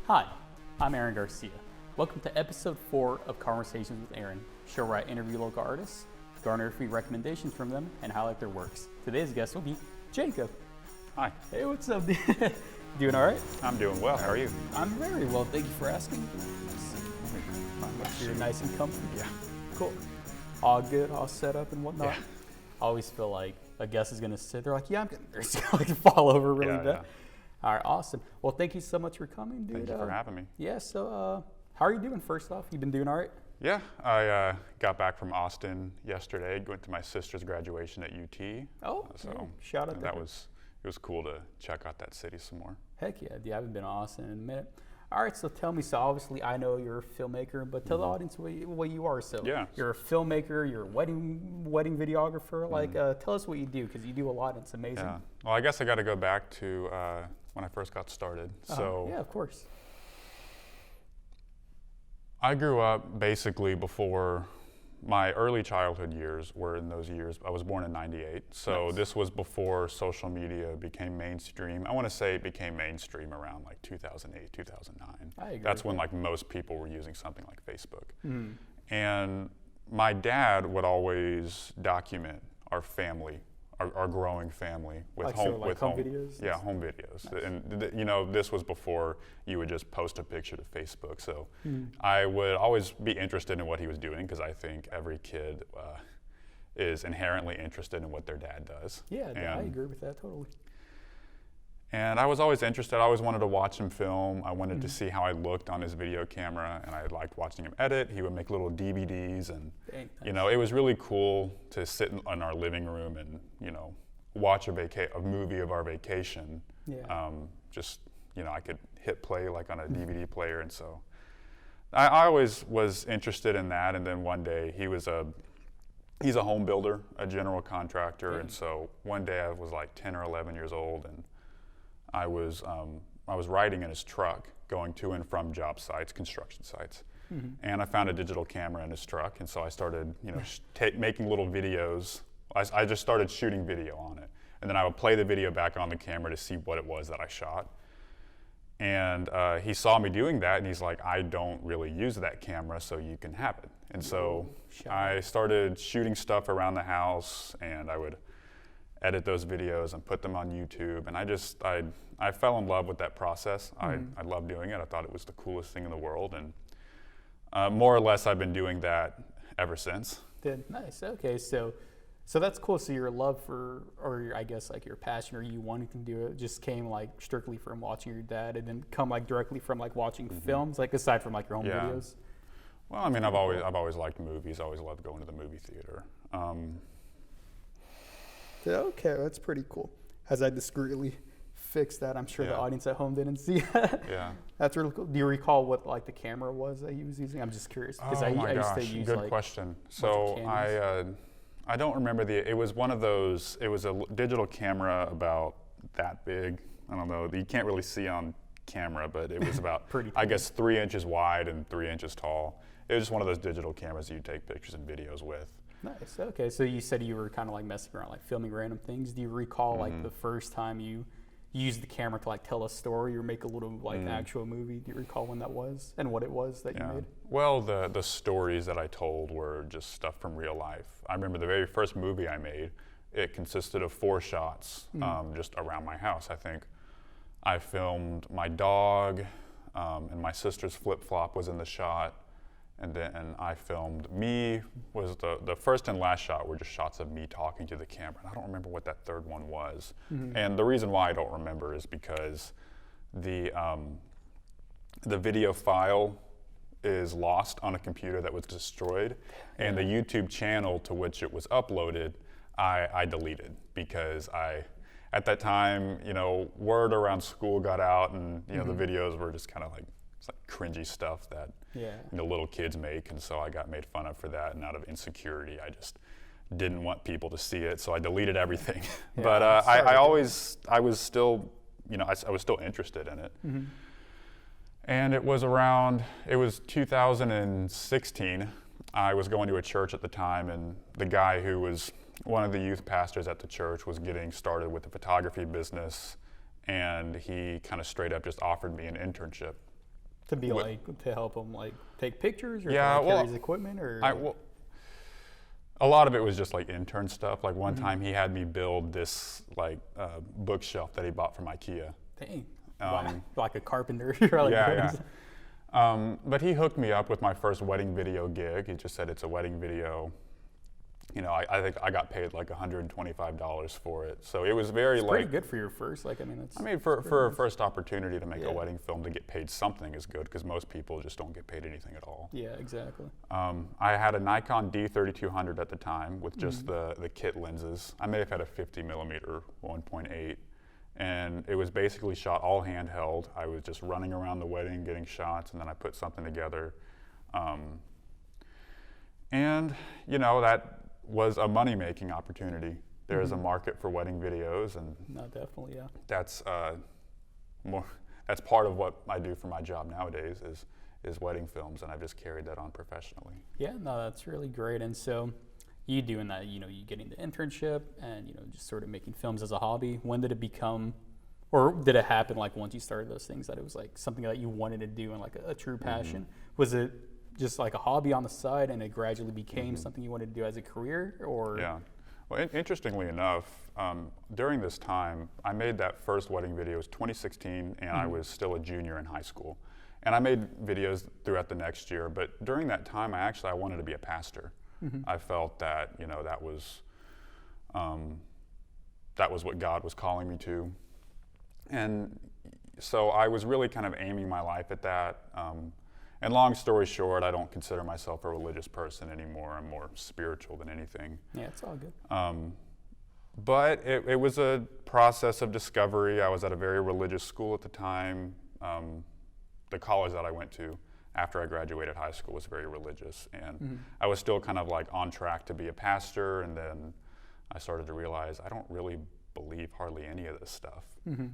Hi, I'm Aaron Garcia. Welcome to episode 4 of Conversations with Aaron, show where I interview local artists, garner free recommendations from them, and highlight their works. Today's guest will be Jacob. Hi. Hey, what's up? Doing all right? I'm doing well. How are you? I'm very well. Thank you for asking. Make sure you're nice and comfy. Yeah. Cool. All good, all set up and whatnot. Yeah. I always feel like a guest is going to sit there like, yeah, I'm getting nervous. Like fall over really bad. Yeah. All right, awesome. Well, thank you so much for coming, dude. Thank you for having me. Yeah, so how are you doing first off? You been doing all right? Yeah, I got back from Austin yesterday, went to my sister's graduation at UT. Oh, so shout out it was cool to check out that city some more. Heck yeah, dude, I haven't been to Austin in a minute. All right, so tell me, so obviously I know you're a filmmaker, but tell the audience what you are. So Yeah. You're a filmmaker, you're a wedding videographer. Like, tell us what you do, because you do a lot and it's amazing. Yeah. Well, I guess I got to go back to when I first got started. So yeah, of course. I grew up basically before my early childhood years were in those years. I was born in '98, so Nice. This was before social media became mainstream. I want to say it became mainstream around like 2008, 2009. I agree That's with when that. like most people were using something like Facebook. Mhm. And my dad would always document our family, our growing family with Like, home so, like, with home videos? Yeah, home videos. Nice. And you know, this was before you would just post a picture to Facebook. So Mhm. I would always be interested in what he was doing because I think every kid is inherently interested in what their dad does. Yeah, I And- agree with that totally. And I was always interested. I always wanted to watch him film. I wanted to see how I looked on his video camera, and I liked watching him edit. He would make little DVDs, and Dang, you know, it was really cool to sit in our living room and watch a movie of our vacation. Yeah. Just I could hit play like on a DVD player, and so I always was interested in that. And then one day he's a home builder, a general contractor, and so one day I was like 10 or 11 years old, and I was riding in his truck going to and from job sites, construction sites, and I found a digital camera in his truck, and so I started, making little videos. I just started shooting video on it, and then I would play the video back on the camera to see what it was that I shot. And he saw me doing that, and he's like, "I don't really use that camera, so you can have it." And so I started shooting stuff around the house, and I would edit those videos and put them on YouTube. And I fell in love with that process. I loved doing it. I thought it was the coolest thing in the world. And more or less, I've been doing that ever since. Nice. Okay, so that's cool. So your love for, or I guess like your passion or you wanting to do it just came like strictly from watching your dad, and then come like directly from like watching films, like aside from like your home Yeah. videos? Well, I mean, I've always liked movies. I always loved going to the movie theater. Okay, that's pretty cool. As I discreetly fixed that, I'm sure the Yeah. audience at home didn't see that. Yeah. That's really cool. Do you recall what like the camera was that he was using? I'm just curious because I used to use good like question. of So Canons. I don't remember it was one of those. It was a digital camera about that big. I don't know. You can't really see on camera, but it was about Pretty I cool. guess 3 inches wide and 3 inches tall. It was just one of those digital cameras you take pictures and videos with. Nice. Okay, so you said you were kind of like messing around, like filming random things. Do you recall like the first time you used the camera to like tell a story or make a little like actual movie? Do you recall when that was and what it was that you made? Well, the stories that I told were just stuff from real life. I remember the very first movie I made, it consisted of 4 shots just around my house. I think I filmed my dog, and my sister's flip-flop was in the shot. And then I filmed me, was the first and last shot were just shots of me talking to the camera. And I don't remember what that third one was. And the reason why I don't remember is because the video file is lost on a computer that was destroyed. And the YouTube channel to which it was uploaded, I deleted because at that time, word around school got out, and the videos were just kind of like, it's like cringy stuff that little kids make, and so I got made fun of for that, and out of insecurity I just didn't want people to see it, so I deleted everything. But I was still interested in it. And it was 2016. I was going to a church at the time, and the guy who was one of the youth pastors at the church was getting started with the photography business, and he kind of straight up just offered me an internship. To be to help him like take pictures or Yeah, to carry his equipment or. A lot of it was just like intern stuff. Like one time he had me build this like bookshelf that he bought from IKEA. Dang. Like a carpenter. Yeah. But he hooked me up with my first wedding video gig. He just said it's a wedding video. You know, I think I got paid like $125 for it. So it was very pretty good for your first. Like, I mean, for a first opportunity to make a wedding film, to get paid something is good, because most people just don't get paid anything at all. Yeah, exactly. I had a Nikon D3200 at the time with just the kit lenses. I may have had a 50 millimeter 1.8, and it was basically shot all handheld. I was just running around the wedding, getting shots, and then I put something together. And you know, that was a money-making opportunity. There is a market for wedding videos, and no, definitely, yeah. That's part of what I do for my job nowadays is wedding films, and I've just carried that on professionally. Yeah, no, that's really great. And so, you doing that, you know, you getting the internship, and you know, just sort of making films as a hobby. When did it become, or did it happen like once you started those things that it was like something that you wanted to do and like a true passion? Was it just like a hobby on the side, and it gradually became something you wanted to do as a career, or? Yeah. Well, interestingly enough, during this time, I made that first wedding video. It was 2016, and I was still a junior in high school. And I made videos throughout the next year, but during that time, I wanted to be a pastor. I felt that, you know, that was what God was calling me to. And so I was really kind of aiming my life at that. And long story short, I don't consider myself a religious person anymore. I'm more spiritual than anything. Yeah, it's all good. But it was a process of discovery. I was at a very religious school at the time. The college that I went to after I graduated high school was very religious. And I was still kind of like on track to be a pastor. And then I started to realize I don't really believe hardly any of this stuff. And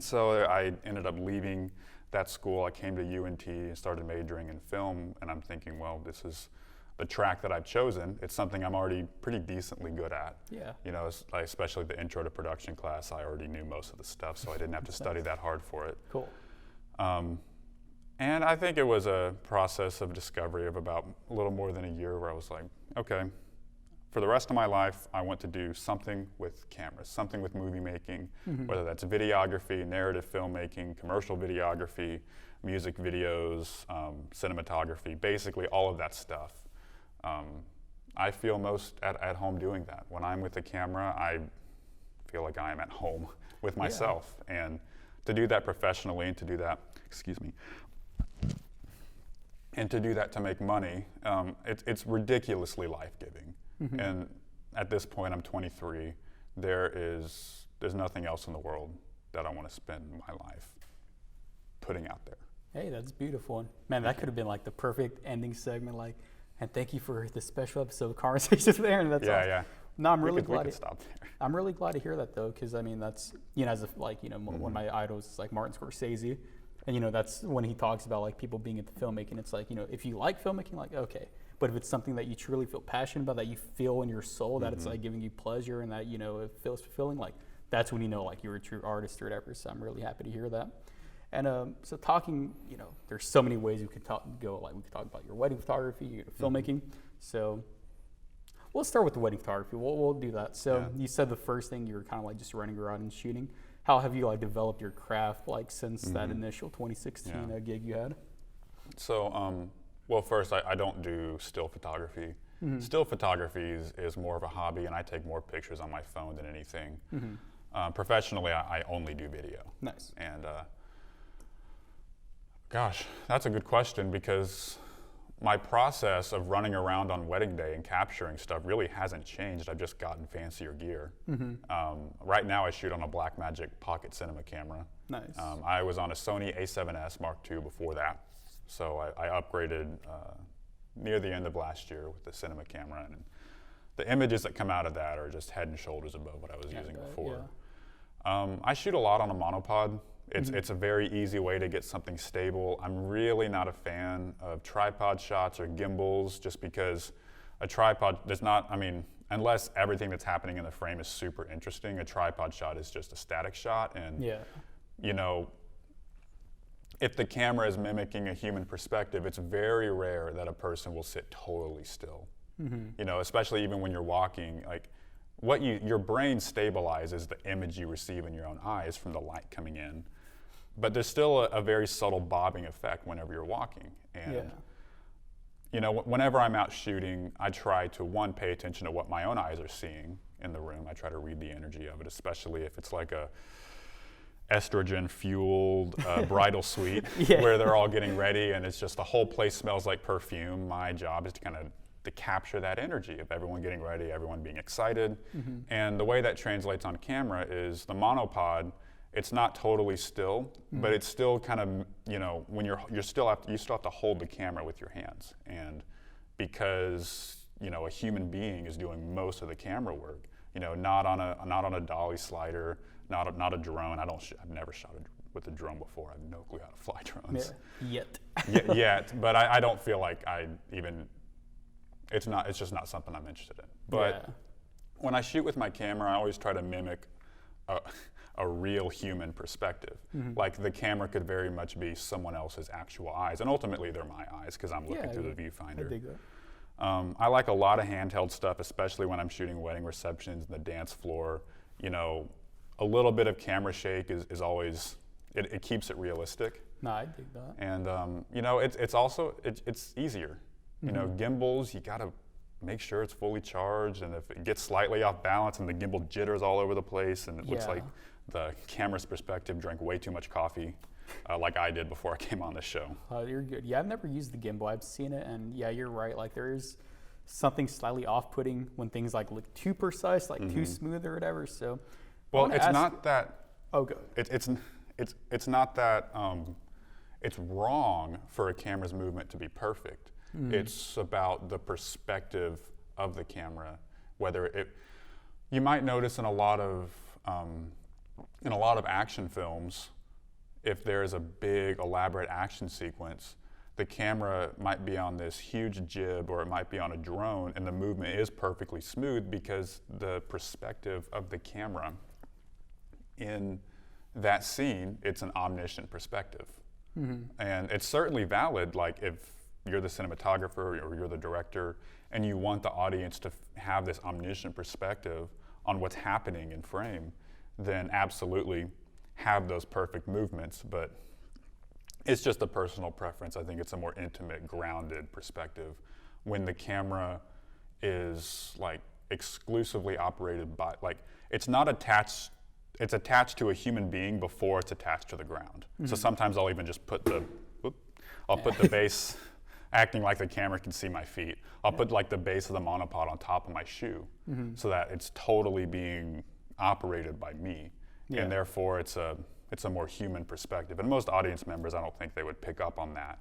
so I ended up leaving that school. I came to UNT and started majoring in film, and I'm thinking, well, this is the track that I've chosen. It's something I'm already pretty decently good at. Yeah. You know, especially the intro to production class, I already knew most of the stuff, so I didn't have to study that hard for it. Cool. And I think it was a process of discovery of about a little more than a year, where I was like, okay, for the rest of my life, I want to do something with cameras, something with movie making, whether that's videography, narrative filmmaking, commercial videography, music videos, cinematography, basically all of that stuff. I feel most at home doing that. When I'm with the camera, I feel like I am at home with myself. Yeah. And to do that professionally, and to do that, and to do that to make money, it's ridiculously life-giving. And at this point, I'm 23. There's nothing else in the world that I want to spend my life putting out there. Hey, that's beautiful. And man, that could have been like the perfect ending segment. Like, and thank you for this special episode of Conversations with Aaron. That's awesome. Yeah. No, I'm really glad. We could stop there. I'm really glad to hear that though, because I mean, that's, you know, as if like, you know, one of my idols is like Martin Scorsese. And you know, that's when he talks about like people being into filmmaking. It's like, you know, if you like filmmaking, like, okay. But if it's something that you truly feel passionate about, that you feel in your soul, that it's like giving you pleasure and that, you know, it feels fulfilling, like that's when you know like you're a true artist or whatever. So I'm really happy to hear that. And so talking, you know, there's so many ways we could go. Like we could talk about your wedding photography, your filmmaking. So we'll start with the wedding photography. We'll do that. So you said the first thing you were kind of like just running around and shooting. How have you like developed your craft like since that initial 2016 gig you had? So, well, first, I don't do still photography. Still photography is more of a hobby, and I take more pictures on my phone than anything. Professionally, I only do video. Nice. And gosh, that's a good question, because my process of running around on wedding day and capturing stuff really hasn't changed. I've just gotten fancier gear. Right now, I shoot on a Blackmagic Pocket Cinema camera. Nice. I was on a Sony A7S Mark II before that. So I upgraded near the end of last year with the cinema camera, and the images that come out of that are just head and shoulders above what I was using before. I shoot a lot on a monopod. It's a very easy way to get something stable. I'm really not a fan of tripod shots or gimbals, just because a tripod does not, I mean, unless everything that's happening in the frame is super interesting, a tripod shot is just a static shot. And, you know, if the camera is mimicking a human perspective, it's very rare that a person will sit totally still. You know, especially even when you're walking, like your brain stabilizes the image you receive in your own eyes from the light coming in. But there's still a very subtle bobbing effect whenever you're walking. And you know, whenever I'm out shooting, I try to, one, pay attention to what my own eyes are seeing in the room. I try to read the energy of it, especially if it's like a estrogen-fueled bridal suite where they're all getting ready and it's just the whole place smells like perfume. My job is to kind of to capture that energy of everyone getting ready, everyone being excited. And the way that translates on camera is the monopod, it's not totally still, but it's still kind of, you know, when you still have to hold the camera with your hands. And because, you know, a human being is doing most of the camera work, you know, not on a dolly slider, not a drone. I've never shot with a drone before. I have no clue how to fly drones. Yet. Yet, but I don't feel like it's just not something I'm interested in. But when I shoot with my camera, I always try to mimic a real human perspective. Like the camera could very much be someone else's actual eyes, and ultimately they're my eyes because I'm looking through the viewfinder. I dig that. I like a lot of handheld stuff, especially when I'm shooting wedding receptions and the dance floor. You know, a little bit of camera shake is always, it keeps it realistic. No, I dig that. And you know, it's also easier. You know, gimbals, you gotta make sure it's fully charged, and if it gets slightly off balance and the gimbal jitters all over the place and it looks like the camera's perspective drank way too much coffee, like I did before I came on this show. You're good. Yeah, I've never used the gimbal. I've seen it, and yeah, you're right. Like there is something slightly off-putting when things like look too precise, like too smooth or whatever. So, well, it's not that. Oh, good. It's not that. It's wrong for a camera's movement to be perfect. It's about the perspective of the camera. You might notice in a lot of action films, if there's a big elaborate action sequence, the camera might be on this huge jib or it might be on a drone, and the movement is perfectly smooth because the perspective of the camera in that scene, it's an omniscient perspective. And it's certainly valid, like if you're the cinematographer or you're the director and you want the audience to have this omniscient perspective on what's happening in frame, then absolutely have those perfect movements. But it's just a personal preference. I think it's a more intimate, grounded perspective when the camera is like exclusively operated by, like, it's not attached, it's attached to a human being before it's attached to the ground. So sometimes I'll even just put the base, acting like the camera can see my feet. I'll put like the base of the monopod on top of my shoe so that it's totally being operated by me. And therefore it's a more human perspective. And most audience members, I don't think they would pick up on that,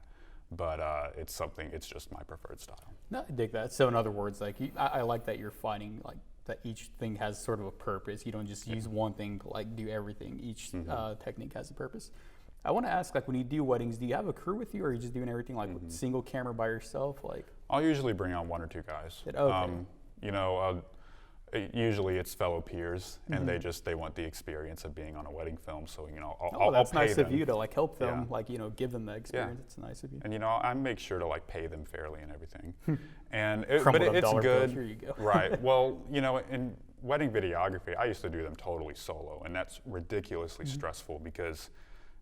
but it's just my preferred style. No, I dig that. So in other words, like I like that you're finding like that each thing has sort of a purpose. You don't just use one thing to like do everything. Each technique has a purpose. I want to ask, like, when you do weddings, do you have a crew with you, or are you just doing everything like with single camera by yourself? Like, I'll usually bring on one or two guys. Okay. You know, usually it's fellow peers, and they want the experience of being on a wedding film. So, you know, that's I'll pay nice them. of you to like help them, like, you know, give them the experience. It's nice of you. And you know, I make sure to like pay them fairly and everything. And but it's good. Here you go. Right. Well, you know, in wedding videography, I used to do them totally solo, and that's ridiculously stressful because,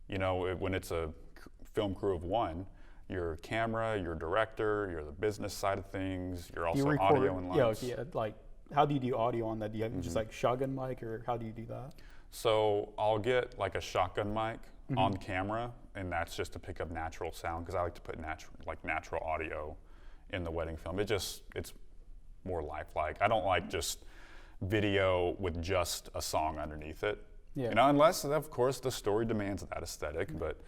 you know, when it's a film crew of one, your camera, your director, you're the business side of things, you're also audio and lights. Yeah, like, how do you do audio on that? Do you have just like shotgun mic, or how do you do that? So I'll get like a shotgun mic on camera, and that's just to pick up natural sound, because I like to put natural audio in the wedding film. It's more lifelike. I don't like just video with just a song underneath it. You know, unless of course the story demands that aesthetic, but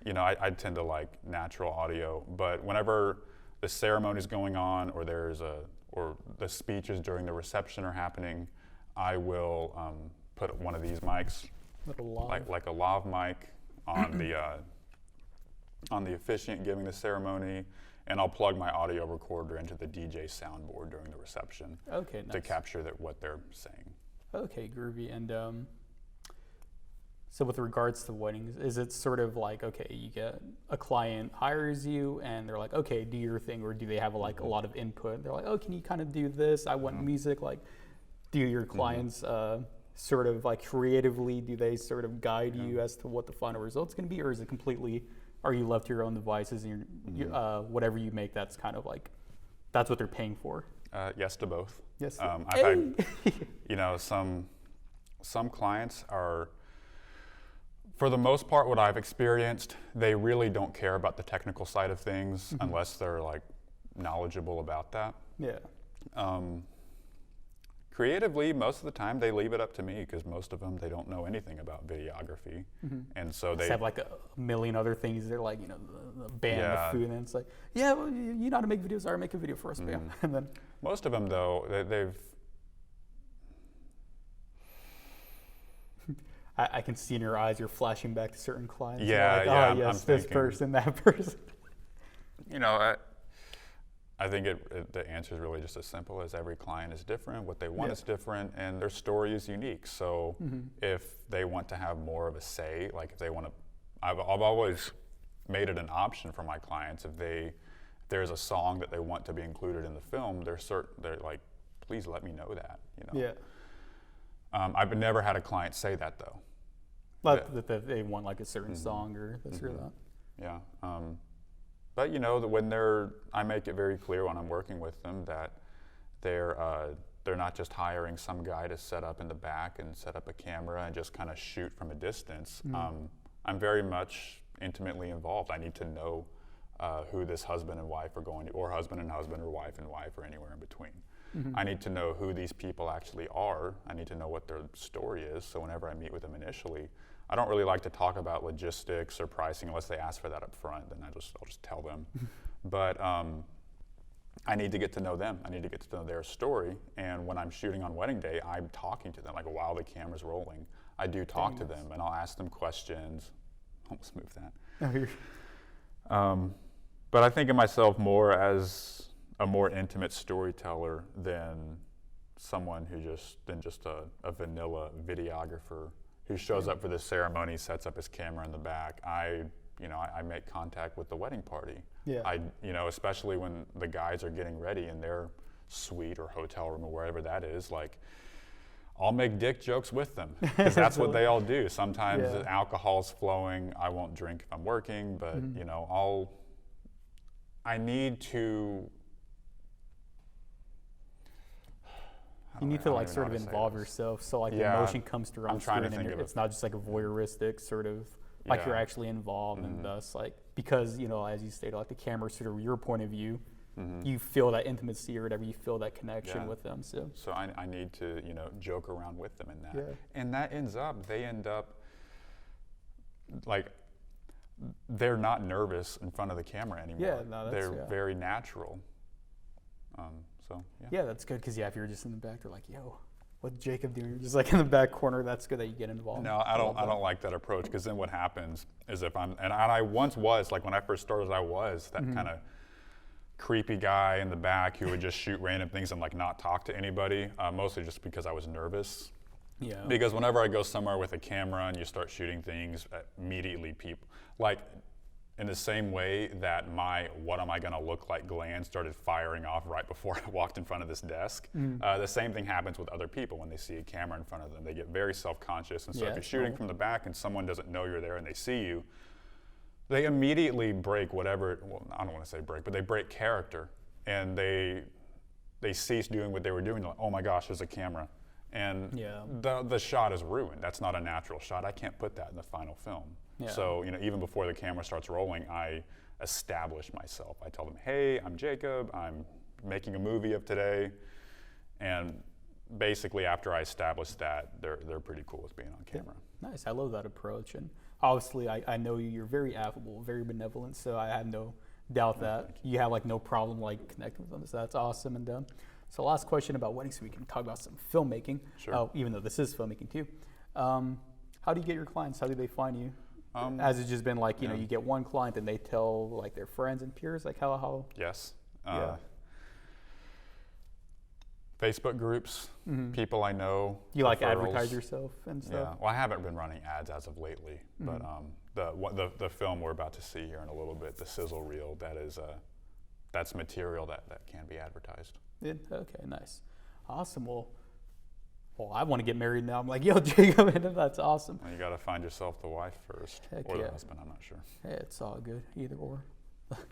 you know, I tend to like natural audio. But whenever the ceremony is going on, or or the speeches during the reception are happening, I will put one of these mics, like a lav mic, on the officiant giving the ceremony, and I'll plug my audio recorder into the DJ soundboard during the reception. Okay, nice. To capture what they're saying. Okay, groovy. And So with regards to weddings, is it sort of like, okay, you get a client hires you and they're like, okay, do your thing, or do they have like a lot of input? They're like, oh, can you kind of do this? I want music. Like, do your clients sort of like creatively, do they sort of guide you as to what the final result's going to be, or is it completely, are you left to your own devices and whatever you make, that's kind of like, that's what they're paying for? Yes to both. Yes. I've had, you know, some clients are, for the most part, what I've experienced, they really don't care about the technical side of things unless they're like knowledgeable about that. Yeah. Creatively, most of the time they leave it up to me because most of them, they don't know anything about videography. And so they have like a million other things. They're like, you know, the band, the food, and it's like, yeah, well, you know how to make videos. All right, make a video for us, bam. And then most of them, though, they've. I can see in your eyes, you're flashing back to certain clients. Yeah, like, yeah. Oh, yes, I'm this thinking, person, that person. You know, I think the answer is really just as simple as every client is different, what they want is different, and their story is unique. So if they want to have more of a say, like if they want to, I've always made it an option for my clients. If there's a song that they want to be included in the film, they're like, please let me know that. You know. Yeah. I've never had a client say that though. That they want like a certain song or this or that. Yeah. But you know, I make it very clear when I'm working with them that they're not just hiring some guy to set up in the back and set up a camera and just kind of shoot from a distance. I'm very much intimately involved. I need to know who this husband and wife are going to, or husband and husband, or wife and wife, or anywhere in between. I need to know who these people actually are. I need to know what their story is. So whenever I meet with them initially, I don't really like to talk about logistics or pricing unless they ask for that up front. Then I'll just tell them. But I need to get to know them. I need to get to know their story. And when I'm shooting on wedding day, I'm talking to them, like while the camera's rolling. I do talk to them, and I'll ask them questions. Almost moved that. But I think of myself more as a more intimate storyteller than someone who just a vanilla videographer who shows up for the ceremony, sets up his camera in the back. I make contact with the wedding party. Yeah. Especially when the guys are getting ready in their suite or hotel room or wherever that is, like, I'll make dick jokes with them because that's what they all do. Sometimes alcohol's flowing. I won't drink if I'm working, but I need to. You need to like sort of involve yourself, so like the emotion comes through on screen, and it's not just like a voyeuristic sort of like you're actually involved, and thus like, because as you stated, like the camera sort of your point of view, you feel that intimacy or whatever, you feel that connection with them. So I need to joke around with them in that, and that they end up like they're not nervous in front of the camera anymore. Yeah, no, they're very natural. Yeah, that's good, because if you're just in the back, they're like, yo, what's Jacob doing? You're just like in the back corner. That's good that you get involved. No, I don't like that approach, because then what happens is I once was, like when I first started, I was that kind of creepy guy in the back who would just shoot random things and like not talk to anybody, mostly just because I was nervous. Yeah. Because whenever I go somewhere with a camera and you start shooting things, immediately people, like, in the same way that my "what am I gonna look like" gland started firing off right before I walked in front of this desk, the same thing happens with other people when they see a camera in front of them. They get very self-conscious, and so if you're shooting from the back and someone doesn't know you're there and they see you, they immediately break whatever, well, I don't want to say break, but they break character, and they cease doing what they were doing. They're like, oh my gosh, there's a camera. And the shot is ruined. That's not a natural shot. I can't put that in the final film. Yeah. So, even before the camera starts rolling, I establish myself. I tell them, hey, I'm Jacob. I'm making a movie of today. And basically, after I establish that, they're pretty cool with being on camera. Yeah. Nice. I love that approach. And obviously, I know you're very affable, very benevolent. So I have no doubt that you have like no problem like connecting with them. So that's awesome. And so last question about weddings, so we can talk about some filmmaking. Sure. Even though this is filmmaking too. How do you get your clients? How do they find you? Has it just been like, you get one client and they tell like their friends and peers, like how? Yes. Facebook groups, people I know. Do you like referrals. advertise yourself and stuff? Yeah. Well, I haven't been running ads as of lately, but the film we're about to see here in a little bit, the sizzle reel, that's material that can be advertised. Yeah. Okay. Nice. Awesome. Well, I want to get married now. I'm like, yo, Jacob, that's awesome. Well, you got to find yourself the wife first, Heck or yeah. the husband. I'm not sure. Hey, it's all good, either or.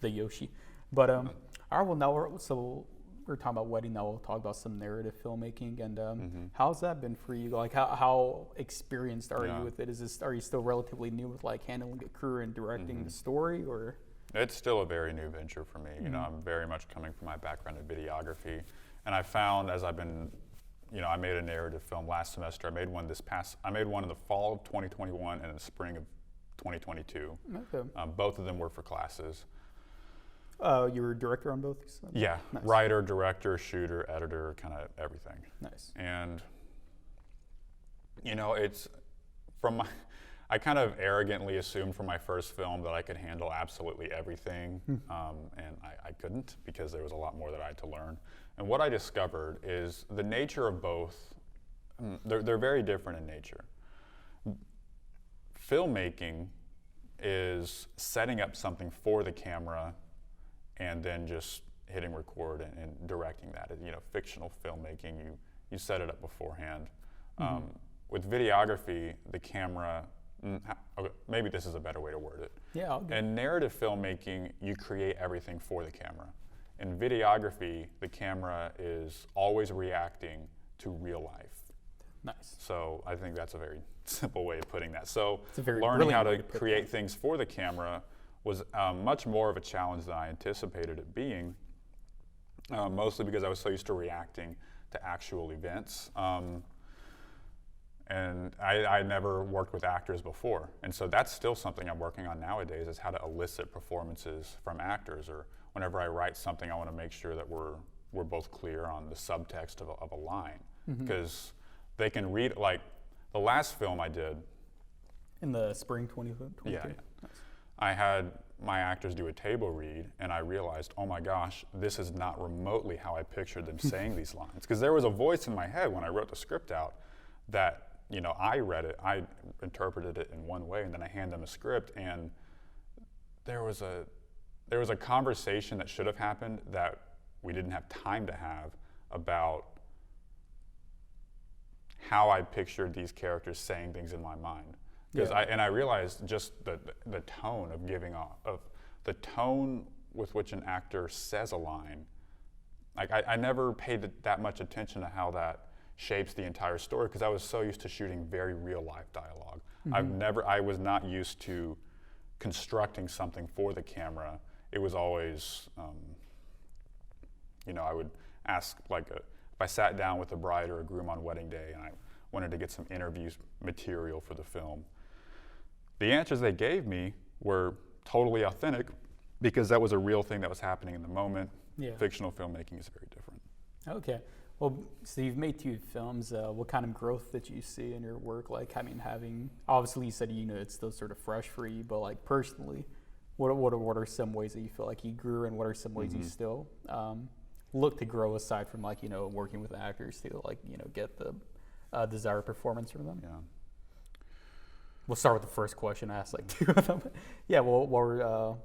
The Yoshi. But all right. Well, now we're talking about wedding. Now we'll talk about some narrative filmmaking. And how's that been for you? Like, how experienced are you with it? Are you still relatively new with like handling a crew and directing the story, or? It's still a very new venture for me. You know, I'm very much coming from my background in videography, and I found as I've been, I made a narrative film last semester. I made one in the fall of 2021 and in the spring of 2022. Okay. Both of them were for classes. You were a director on both these? Yeah, Nice. Writer, director, shooter, editor, kind of everything. Nice. And, it's I kind of arrogantly assumed from my first film that I could handle absolutely everything, and I couldn't, because there was a lot more that I had to learn. And what I discovered is the nature of both, they're very different in nature. Filmmaking is setting up something for the camera and then just hitting record and directing that. Fictional filmmaking, you set it up beforehand. With videography, the camera, okay, maybe this is a better way to word it. Yeah. In narrative filmmaking, you create everything for the camera. In videography, the camera is always reacting to real life. Nice. So I think that's a very simple way of putting that. So brilliant learning how way to to create things for the camera was much more of a challenge than I anticipated it being, mostly because I was so used to reacting to actual events. And I never worked with actors before. And so that's still something I'm working on nowadays, is how to elicit performances from actors. Or whenever I write something, I want to make sure that we're both clear on the subtext of a line. Because they can read, like the last film I did. In the spring 2022? Yeah. Nice. I had my actors do a table read, and I realized, oh my gosh, this is not remotely how I pictured them saying these lines. Because there was a voice in my head when I wrote the script out that, I read it, I interpreted it in one way, and then I hand them a script, and there was a conversation that should have happened that we didn't have time to have about how I pictured these characters saying things in my mind. Because I realized just the tone of the tone with which an actor says a line. Like I never paid that much attention to how that shapes the entire story, because I was so used to shooting very real life dialogue. I was not used to constructing something for the camera. It was always, I would ask, if I sat down with a bride or a groom on wedding day and I wanted to get some interview material for the film, the answers they gave me were totally authentic, because that was a real thing that was happening in the moment. Yeah. Fictional filmmaking is very different. Okay. Well, so you've made 2 films. What kind of growth did you see in your work? Like, obviously you said, it's still sort of fresh for you, but like personally, what are some ways that you feel like you grew, and what are some ways you still look to grow, aside from working with actors to get the desired performance from them? Yeah. We'll start with the first question. I asked 2 of them. Yeah. Well, what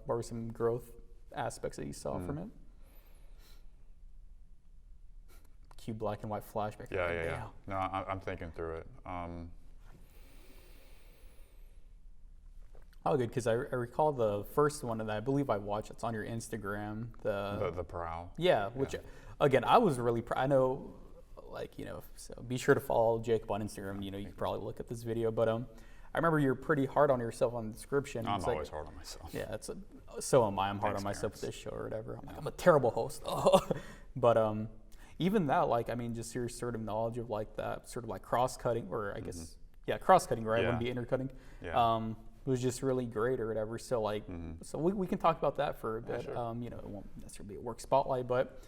were some growth aspects that you saw from it? Cue black and white flashback. Yeah. No, I'm thinking through it. Oh, good, because I recall the first one that I believe I watched. It's on your Instagram. The Prowl. Yeah, which again, I was really I know, so be sure to follow Jacob on Instagram. You can probably look at this video, but I remember you're pretty hard on yourself on the description. I'm always hard on myself. Yeah, so am I. I'm hard on myself with this show or whatever. I'm like, I'm a terrible host. But even that, just your sort of knowledge of that sort of cross-cutting, or I guess, cross-cutting, right? Wouldn't be intercutting. Yeah. Was just really great or whatever. So so we can talk about that for a bit. Sure. It won't necessarily be a work spotlight, but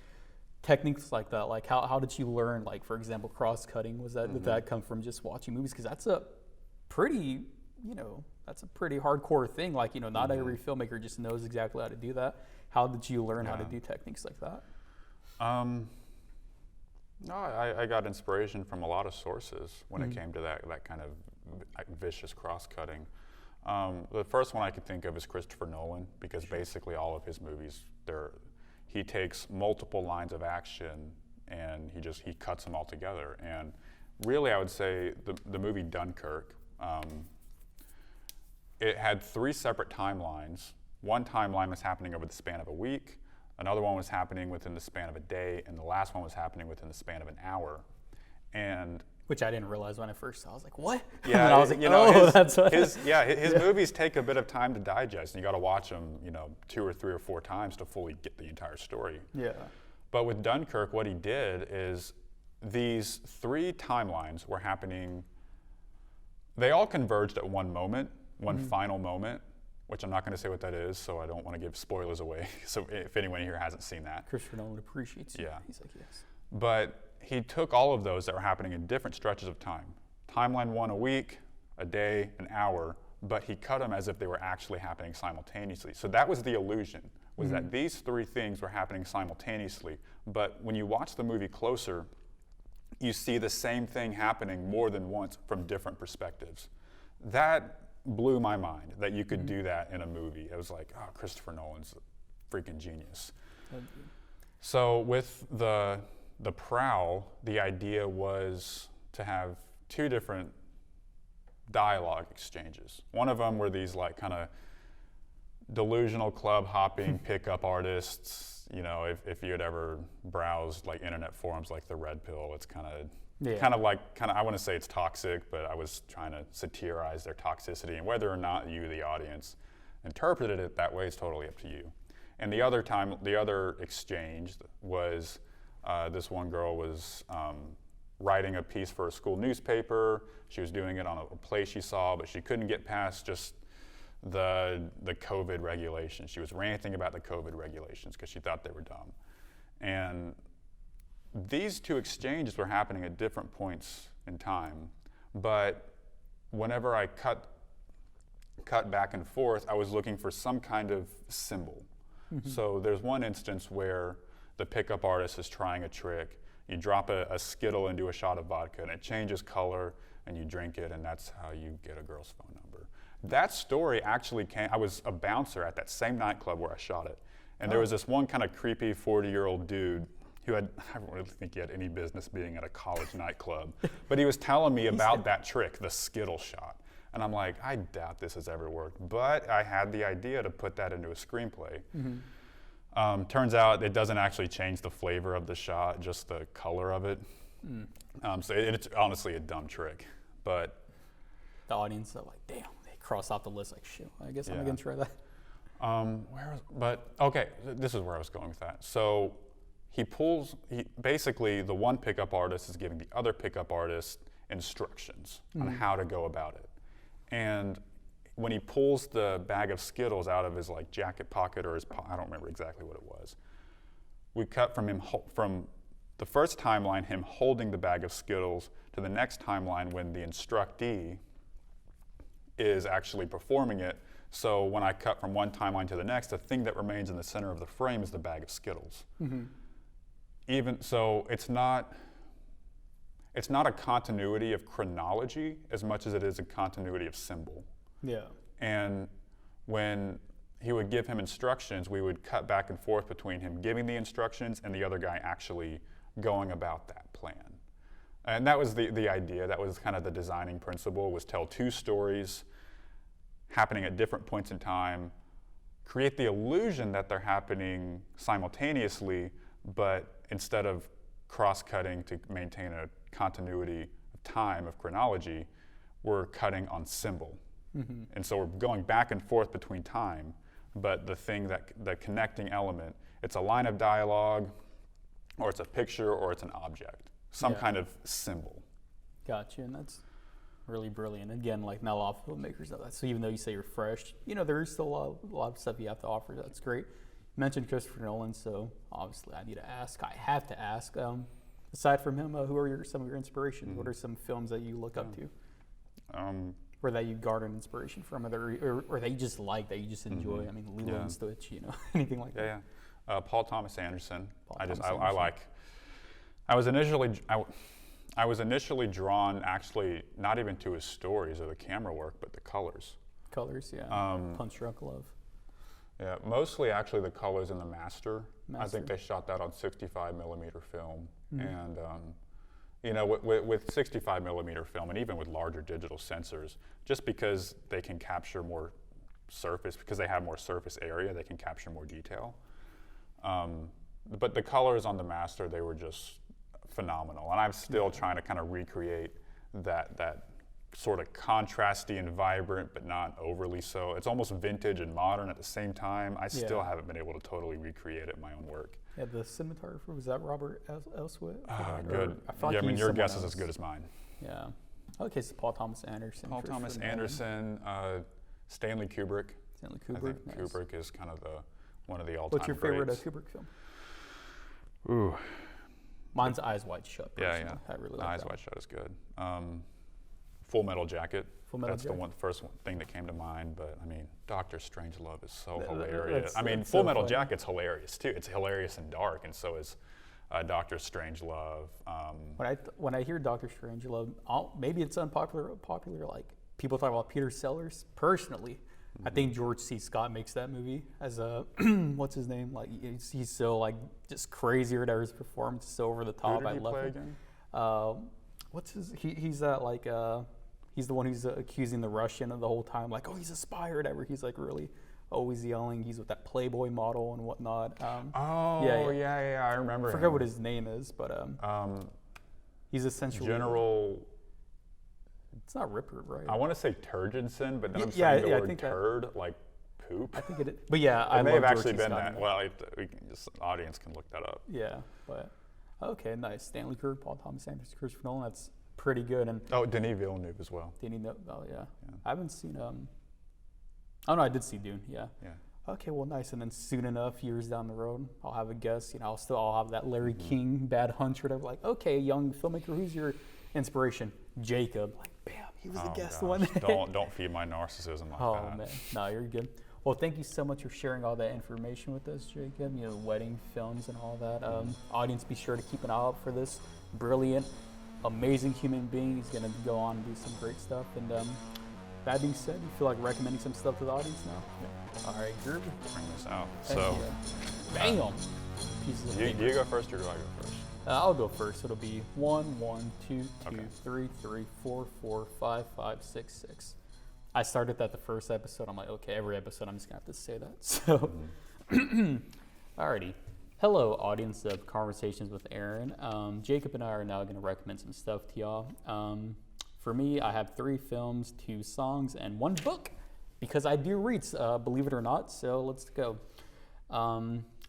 techniques like that, how did you learn, for example, cross-cutting? Did that come from just watching movies? Because that's a pretty, that's a pretty hardcore thing. Not every filmmaker just knows exactly how to do that. How did you learn how to do techniques like that? No, I got inspiration from a lot of sources when it came to that kind of vicious cross-cutting. The first one I could think of is Christopher Nolan, because basically all of his movies, he takes multiple lines of action and he cuts them all together. And really, I would say the movie Dunkirk, it had 3 separate timelines. One timeline was happening over the span of a week, another one was happening within the span of a day, and the last one was happening within the span of an hour. And which I didn't realize when I first saw. I was like, what? yeah, and I was like, oh, that's what. His movies take a bit of time to digest, and you got to watch them, 2 or 3 or 4 times to fully get the entire story. Yeah. But with Dunkirk, what he did is these 3 timelines were happening. They all converged at one moment, one final moment, which I'm not going to say what that is, so I don't want to give spoilers away. So if anyone here hasn't seen that. Christopher Nolan appreciates you. Yeah. He's like, yes. But he took all of those that were happening in different stretches of time. Timeline 1 a week, a day, an hour, but he cut them as if they were actually happening simultaneously. So that was the illusion, was that these 3 things were happening simultaneously. But when you watch the movie closer, you see the same thing happening more than once from different perspectives. That blew my mind, that you could do that in a movie. It was like, oh, Christopher Nolan's a freaking genius. So with the Prowl, the idea was to have 2 different dialogue exchanges. One of them were these like kind of delusional club hopping pickup artists. If you had ever browsed like internet forums like the Red Pill, it's kind of I want to say it's toxic, but I was trying to satirize their toxicity, and whether or not you, the audience, interpreted it that way is totally up to you. And the other exchange was this one girl was writing a piece for a school newspaper. She was doing it on a play she saw, but she couldn't get past just the COVID regulations. She was ranting about the COVID regulations because she thought they were dumb. And these 2 exchanges were happening at different points in time, but whenever I cut back and forth, I was looking for some kind of symbol. So there's one instance where the pickup artist is trying a trick. You drop a Skittle into a shot of vodka and it changes color and you drink it, and that's how you get a girl's phone number. That story actually I was a bouncer at that same nightclub where I shot it. And there was this one kind of creepy 40-year-old dude who I don't really think he had any business being at a college nightclub, but he was telling me about that trick, the Skittle shot. And I'm like, I doubt this has ever worked, but I had the idea to put that into a screenplay. Turns out it doesn't actually change the flavor of the shot, just the color of it. So it's honestly a dumb trick, but the audience are like, damn, they cross off the list like, shit, I guess I'm gonna try that. Okay, this is where I was going with that. So basically the one pickup artist is giving the other pickup artist instructions on how to go about it. And when he pulls the bag of Skittles out of his like jacket pocket or I don't remember exactly what it was. We cut from the first timeline, him holding the bag of Skittles, to the next timeline when the instructee is actually performing it. So when I cut from one timeline to the next, the thing that remains in the center of the frame is the bag of Skittles. Even so, it's not a continuity of chronology as much as it is a continuity of symbol. Yeah. And when he would give him instructions, we would cut back and forth between him giving the instructions and the other guy actually going about that plan. And that was the idea. That was kind of the designing principle, was tell 2 stories happening at different points in time, create the illusion that they're happening simultaneously, but instead of cross-cutting to maintain a continuity of time, of chronology, we're cutting on symbol. And so we're going back and forth between time, but the connecting element, it's a line of dialogue, or it's a picture, or it's an object, some kind of symbol. Gotcha, and that's really brilliant. Again, like not a lot of filmmakers know that. So even though you say you're fresh, there is still a lot of stuff you have to offer. That's great. You mentioned Christopher Nolan, so obviously I need to ask. I have to ask. Aside from him, who are some of your inspirations? What are some films that you look up to? Or that you garnered inspiration from, or that you just like, that you just enjoy? I mean, Lilo and Stitch, anything like that. Paul Thomas Anderson. I I was initially drawn actually not even to his stories or the camera work, but the colors. Colors, yeah. Punch Drunk Love. Yeah, mostly actually the colors in the Master. I think they shot that on 65 millimeter film. And, you know, with 65 millimeter film and even with larger digital sensors, just because they can capture more surface, because they have more surface area, they can capture more detail. But the colors on the Master, they were just phenomenal. And I'm still trying to kind of recreate that sort of contrasty and vibrant, but not overly so. It's almost vintage and modern at the same time. I still haven't been able to totally recreate it in my own work. Yeah, the cinematographer, was that Robert Elswit? Good. Like I mean, your guess is as good as mine. Yeah. Okay, so Paul Thomas Anderson. Paul Thomas Anderson, Stanley Kubrick. Stanley Kubrick. I think Kubrick is kind of one of the all-time What's your favorite greats. Kubrick film? Ooh. Mine's Eyes Wide Shut. Personally. Yeah. I really like Eyes that. Wide Shut is good. Full Metal Jacket. That's Jacket. the first thing that came to mind. But I mean, Dr. Strangelove is so That's hilarious. I mean, so Full Metal funny. Jacket's hilarious too. It's hilarious and dark, and so is Dr. Strangelove. When I hear Dr. Strangelove, maybe it's popular. Like people talk about Peter Sellers. Personally, I think George C. Scott makes that movie as a what's his name? Like he's so like just crazy or whatever. His performance is so over the top. Who did he love play it. again? What's his? He's that like he's the one who's accusing the Russian of the whole time. Like, oh, he's a spy or whatever. He's like really always yelling. He's with that Playboy model and whatnot. Yeah, I remember. I forget what his name is, but he's essentially General. It's not Ripper, right? I want to say Turgidson, but then I'm Yeah, saying the I word think that- turd, like poop. I think it is. But yeah, I It may love have George actually C. been Scott that. in Well, we can just, audience can look that up. Yeah, but okay, nice. Stanley Kubrick, Paul Thomas Anderson, Christopher Nolan. That's pretty good. And Oh, Denis Villeneuve as well. oh yeah. I haven't seen Oh no, I did see Dune. Yeah. Yeah. Okay, well, nice. And then soon enough, years down the road, I'll have a guess. You know, I'll have that Larry King, Bad Hunter. Whatever. Like, okay, young filmmaker, who's your inspiration? Jacob. Like, bam, he was the guest gosh. one day. Don't feed my narcissism like Oh that. man, no, you're good. Well, thank you so much for sharing all that information with us, Jacob. You know, wedding films and all that. Audience, be sure to keep an eye out for this brilliant, amazing human being. He's gonna go on and do some great stuff. And that being said, you feel like recommending some stuff to the audience now? Yeah. All right, groovy. Bring this out. Thank So, you. Bam. Pieces of do paper. you go first or do I go first? I'll go first. It'll be 1, 1, 2, 2, Okay. 3, 3, 4, 4, 5, 5, 6, 6. I started that the first episode. I'm like, okay, every episode I'm just gonna have to say that. So, alrighty. Hello, audience of Conversations with Aaron. Jacob and I are now gonna recommend some stuff to y'all. For me, I have 3 films, 2 songs, and 1 book because I do read, believe it or not. So let's go.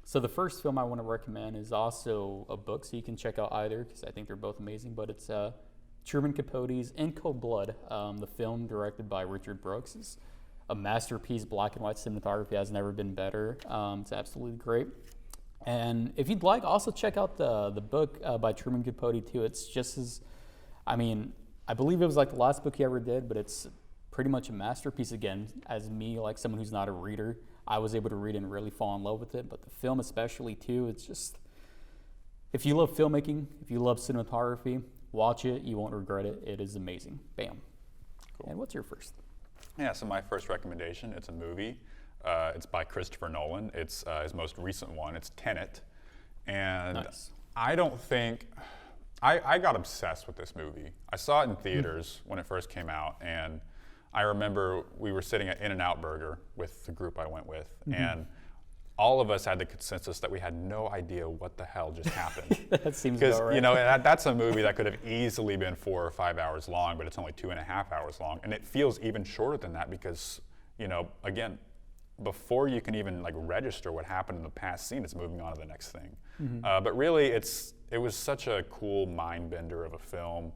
So the first film I want to recommend is also a book, so you can check out either because I think they're both amazing. But it's Truman Capote's In Cold Blood, the film directed by Richard Brooks. Is a masterpiece. Black and white cinematography has never been better. It's absolutely great. And if you'd like, also check out the book by Truman Capote too. It's just as, I mean, I believe it was like the last book he ever did, but it's pretty much a masterpiece again. As me, like someone who's not a reader, I was able to read it and really fall in love with it. But the film especially too, it's just, if you love filmmaking, if you love cinematography, watch it. You won't regret it. It is amazing. Bam. Cool. And what's your first? Yeah, so my first recommendation, it's a movie. It's by Christopher Nolan. It's his most recent one. It's Tenet. And Nice. I don't think, I got obsessed with this movie. I saw it in theaters when it first came out, and I remember we were sitting at In-N-Out Burger with the group I went with, and all of us had the consensus that we had no idea what the hell just happened. That seems Because, about right. you know, that's a movie that could have easily been 4 or 5 hours long, but it's only 2.5 hours long. And it feels even shorter than that because, you know, again, before you can even like register what happened in the past scene, it's moving on to the next thing. But really, it was such a cool mind bender of a film.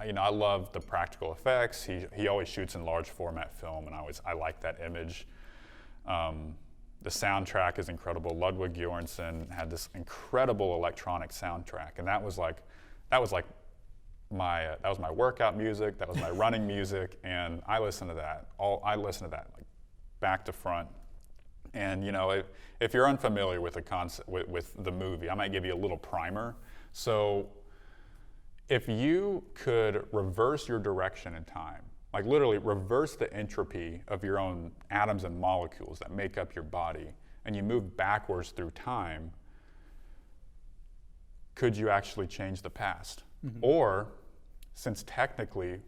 You know, I love the practical effects. He always shoots in large format film, and I like that image. The soundtrack is incredible. Ludwig Göransson had this incredible electronic soundtrack, and that was my workout music. That was my running music, and I listened to that. Like back to front. And you know, if you're unfamiliar with the concept with the movie, I might give you a little primer. So if you could reverse your direction in time, like literally reverse the entropy of your own atoms and molecules that make up your body, and you move backwards through time, could you actually change the past? Or, since technically,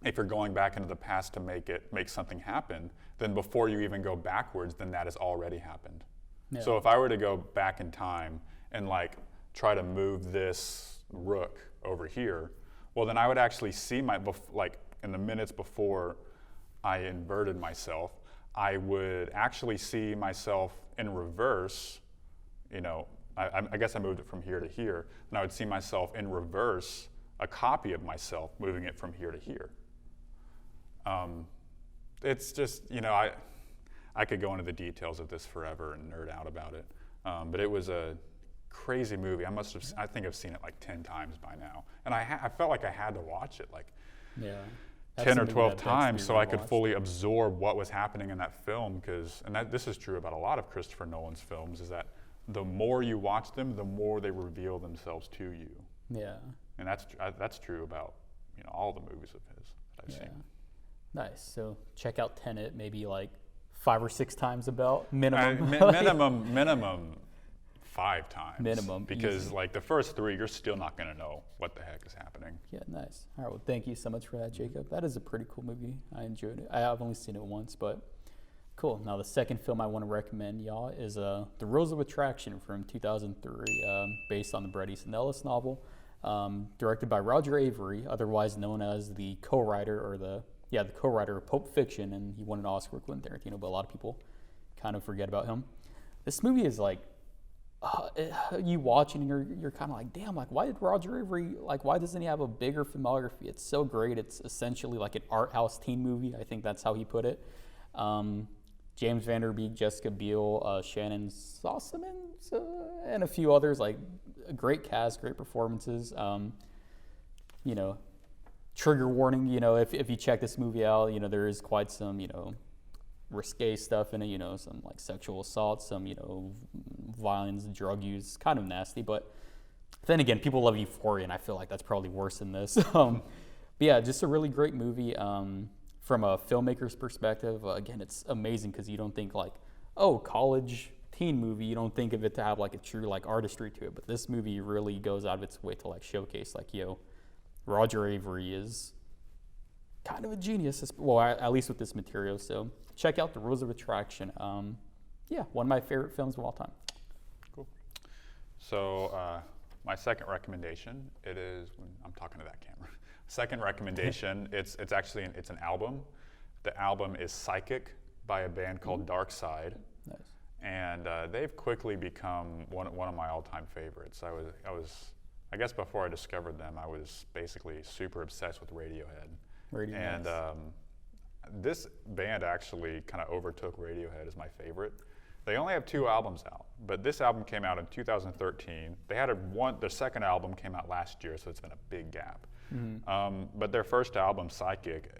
if you're going back into the past to make something happen, then before you even go backwards, then that has already happened. Yeah. So if I were to go back in time and like try to move this rook over here, well then I would actually see like in the minutes before I inverted myself, I would actually see myself in reverse, you know, I guess I moved it from here to here, and I would see myself in reverse, a copy of myself moving it from here to here. It's just, you know, I could go into the details of this forever and nerd out about it, but it was a crazy movie. I think I've seen it like 10 times by now, and I felt like I had to watch it like 10 or 12 times so I could fully absorb what was happening in that film, this is true about a lot of Christopher Nolan's films, is that the more you watch them, the more they reveal themselves to you. Yeah. And that's true about, you know, all the movies of his that I've seen. Nice. So check out Tenet maybe like 5 or 6 times about minimum. Minimum 5 times. Minimum. Because easy. like the first 3, you're still not going to know what the heck is happening. Yeah, nice. All right, well, thank you so much for that, Jacob. That is a pretty cool movie. I enjoyed it. I've only seen it once, but cool. Now the second film I want to recommend y'all is The Rules of Attraction from 2003, based on the Bret Easton Ellis novel, directed by Roger Avery, otherwise known as the co-writer the co-writer of Pulp Fiction, and he won an Oscar with Quentin Tarantino, but a lot of people kind of forget about him. This movie is like, you watch it and you're kind of like, damn, like why did Roger Avery, like why doesn't he have a bigger filmography? It's so great. It's essentially like an art house teen movie. I think that's how he put it. James Van Der Beek, Jessica Biel, Shannon Sossamon, and a few others. Like a great cast, great performances. You know, trigger warning. You know, if you check this movie out, you know there is quite some risque stuff in it. You know, some like sexual assault, some violence, drug use, kind of nasty. But then again, people love Euphoria, and I feel like that's probably worse than this. But yeah, just a really great movie. From a filmmaker's perspective, again, it's amazing because you don't think like, oh, college teen movie, you don't think of it to have like a true like artistry to it, but this movie really goes out of its way to like showcase like, Roger Avery is kind of a genius, well, at least with this material. So check out The Rules of Attraction. One of my favorite films of all time. Cool. So my second recommendation, I'm talking to that camera. Second recommendation, it's actually an album. The album is Psychic by a band called Dark Side. Nice. And they've quickly become one of my all-time favorites. I guess before I discovered them, I was basically super obsessed with Radiohead. And this band actually kind of overtook Radiohead as my favorite. They only have 2 albums out, but this album came out in 2013. They had their second album came out last year, so it's been a big gap. Mm-hmm. But their first album, Psychic,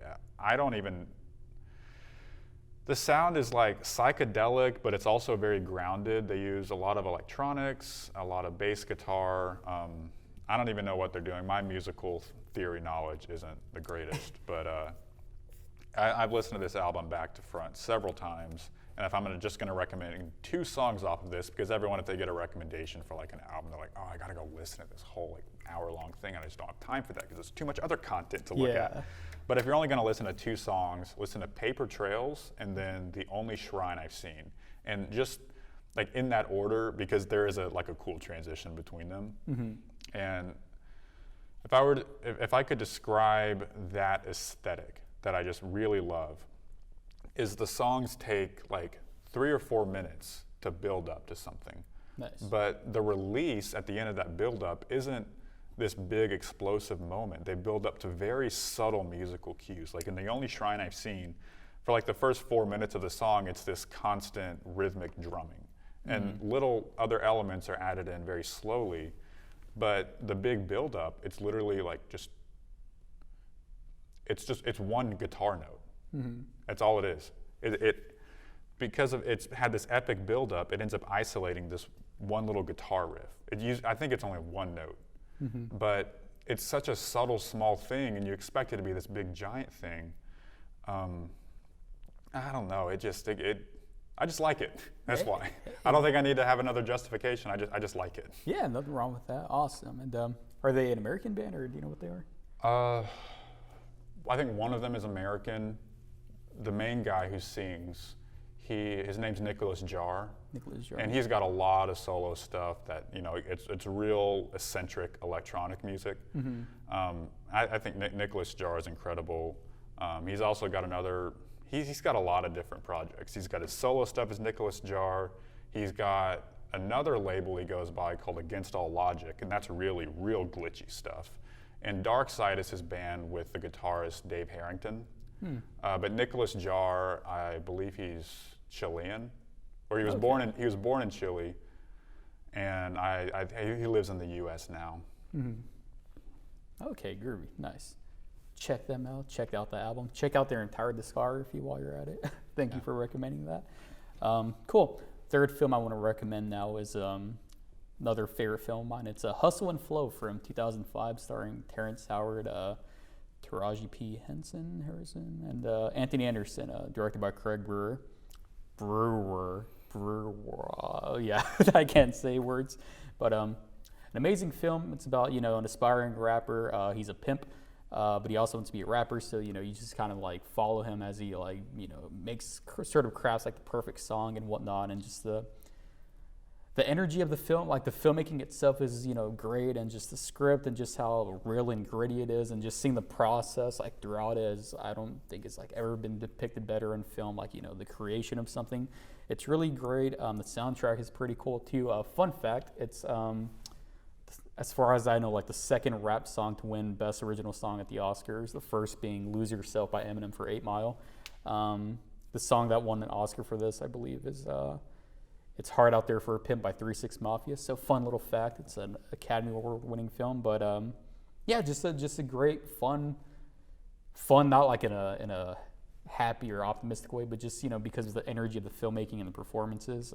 the sound is like psychedelic, but it's also very grounded. They use a lot of electronics, a lot of bass guitar. I don't even know what they're doing. My musical theory knowledge isn't the greatest, but I've listened to this album back to front several times. And if I'm just going to recommend 2 songs off of this, because everyone, if they get a recommendation for like an album, they're like, oh, I got to go listen to this whole hour-long thing, and I just don't have time for that because there's too much other content to look at. But if you're only going to listen to 2 songs, listen to Paper Trails and then The Only Shrine I've Seen. And just like in that order, because there is a cool transition between them. Mm-hmm. And if I could describe that aesthetic that I just really love, is the songs take like 3 or 4 minutes to build up to something. Nice. But the release at the end of that build up isn't this big explosive moment. They build up to very subtle musical cues. Like in The Only Shrine I've Seen, for like the first 4 minutes of the song, it's this constant rhythmic drumming. And little other elements are added in very slowly. But the big build up, it's literally like it's one guitar note. Mm-hmm. That's all it is. Because it's had this epic buildup, it ends up isolating this one little guitar riff. I think it's only one note, but it's such a subtle, small thing, and you expect it to be this big, giant thing. I don't know. I just like it. That's why. I don't think I need to have another justification. I just like it. Yeah, nothing wrong with that. Awesome. And are they an American band, or do you know what they are? I think one of them is American. The main guy who sings, his name's Nicholas Jar. Nicholas Jar. And he's got a lot of solo stuff that, it's real eccentric electronic music. I think Nicholas Jar is incredible. He's also got he's got a lot of different projects. He's got his solo stuff as Nicholas Jar. He's got another label he goes by called Against All Logic, and that's really real glitchy stuff. And Dark Side is his band with the guitarist Dave Harrington. But Nicholas Jar, I believe he's Chilean, or he was born in Chile, and he lives in the U.S. now. Okay, groovy, nice. Check them out. Check out the album. Check out their entire discography while you're at it. Thank you for recommending that. Cool. Third film I want to recommend now is another favorite film of mine. It's Hustle and Flow from 2005, starring Terrence Howard, Taraji P. Harrison, and Anthony Anderson, directed by Craig Brewer. Yeah, I can't say words, but an amazing film. It's about an aspiring rapper. He's a pimp, but he also wants to be a rapper. So you just kind of like follow him as he makes sort of crafts like the perfect song and whatnot, and just the energy of the film, like the filmmaking itself is, great, and just the script and just how real and gritty it is, and just seeing the process like throughout it is, I don't think it's like ever been depicted better in film, like, the creation of something. It's really great. The soundtrack is pretty cool too. Fun fact, it's, as far as I know, like the second rap song to win Best Original Song at the Oscars, the first being Lose Yourself by Eminem for 8 Mile. The song that won an Oscar for this, I believe, is It's Hard Out There for a Pimp by 3 6 Mafia. So fun little fact. It's an Academy Award-winning film, but just a great fun, not like in a happy or optimistic way, but just because of the energy of the filmmaking and the performances.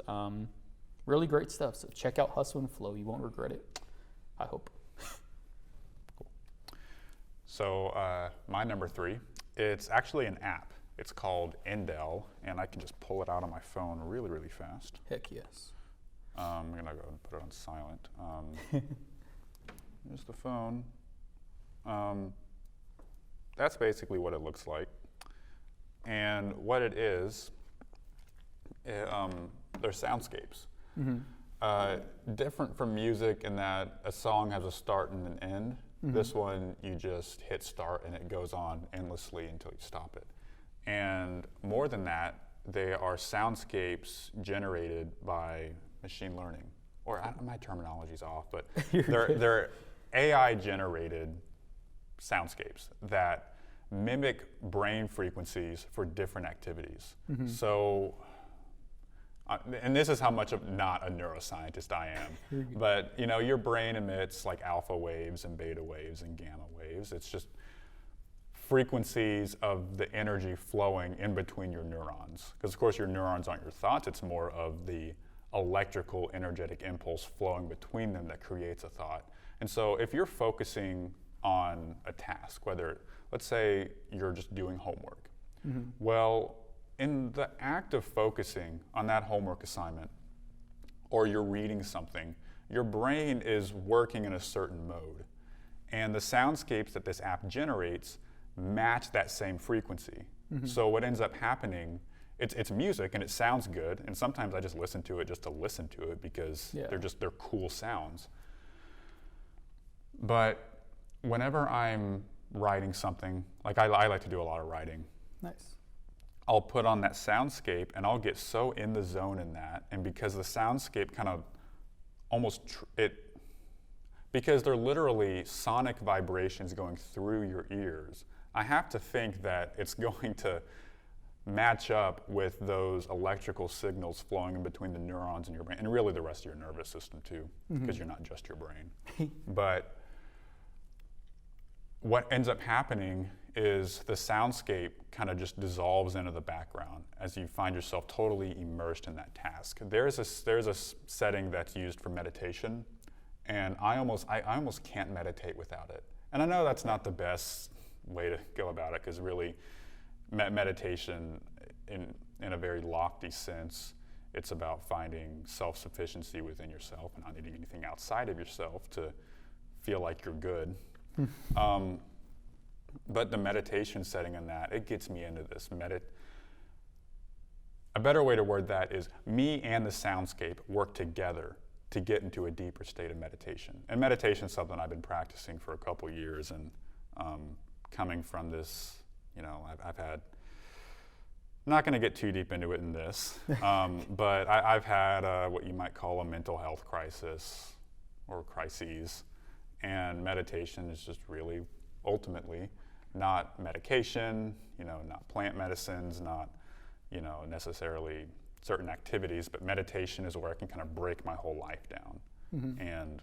Really great stuff. So check out Hustle and Flow. You won't regret it, I hope. Cool. So my number 3, it's actually an app. It's called Endel, and I can just pull it out on my phone really, really fast. Heck yes. I'm going to go and put it on silent. Here's the phone. That's basically what it looks like. And what it is, they're soundscapes. Different from music in that a song has a start and an end. This one, you just hit start and it goes on endlessly until you stop it. And more than that, they are soundscapes generated by machine learning. Or my terminology's off, but they're AI-generated soundscapes that mimic brain frequencies for different activities. So, and this is how much of not a neuroscientist I am, but your brain emits like alpha waves and beta waves and gamma waves. It's just frequencies of the energy flowing in between your neurons. Because of course your neurons aren't your thoughts, it's more of the electrical energetic impulse flowing between them that creates a thought. And so if you're focusing on a task, whether, let's say you're just doing homework, well, in the act of focusing on that homework assignment, or you're reading something, your brain is working in a certain mode. And the soundscapes that this app generates match that same frequency. So what ends up happening, it's music and it sounds good, and sometimes I just listen to it just to listen to it because they're cool sounds. But whenever I'm writing something, like I like to do a lot of writing. Nice. I'll put on that soundscape and I'll get so in the zone in that, and because the soundscape kind of almost because they're literally sonic vibrations going through your ears, I have to think that it's going to match up with those electrical signals flowing in between the neurons in your brain, and really the rest of your nervous system too, because you're not just your brain. But what ends up happening is the soundscape kind of just dissolves into the background as you find yourself totally immersed in that task. There's a setting that's used for meditation, and I almost can't meditate without it. And I know that's not the best way to go about it, because really meditation in a very lofty sense, it's about finding self-sufficiency within yourself and not needing anything outside of yourself to feel like you're good. But the meditation setting in that, it gets me into this. A better way to word that is me and the soundscape work together to get into a deeper state of meditation. And meditation is something I've been practicing for a couple years, and coming from this, I've had, I'm not going to get too deep into it in this, but I've had what you might call a mental health crisis or crises, and meditation is just really ultimately not medication, not plant medicines, not necessarily certain activities, but meditation is where I can kind of break my whole life down. And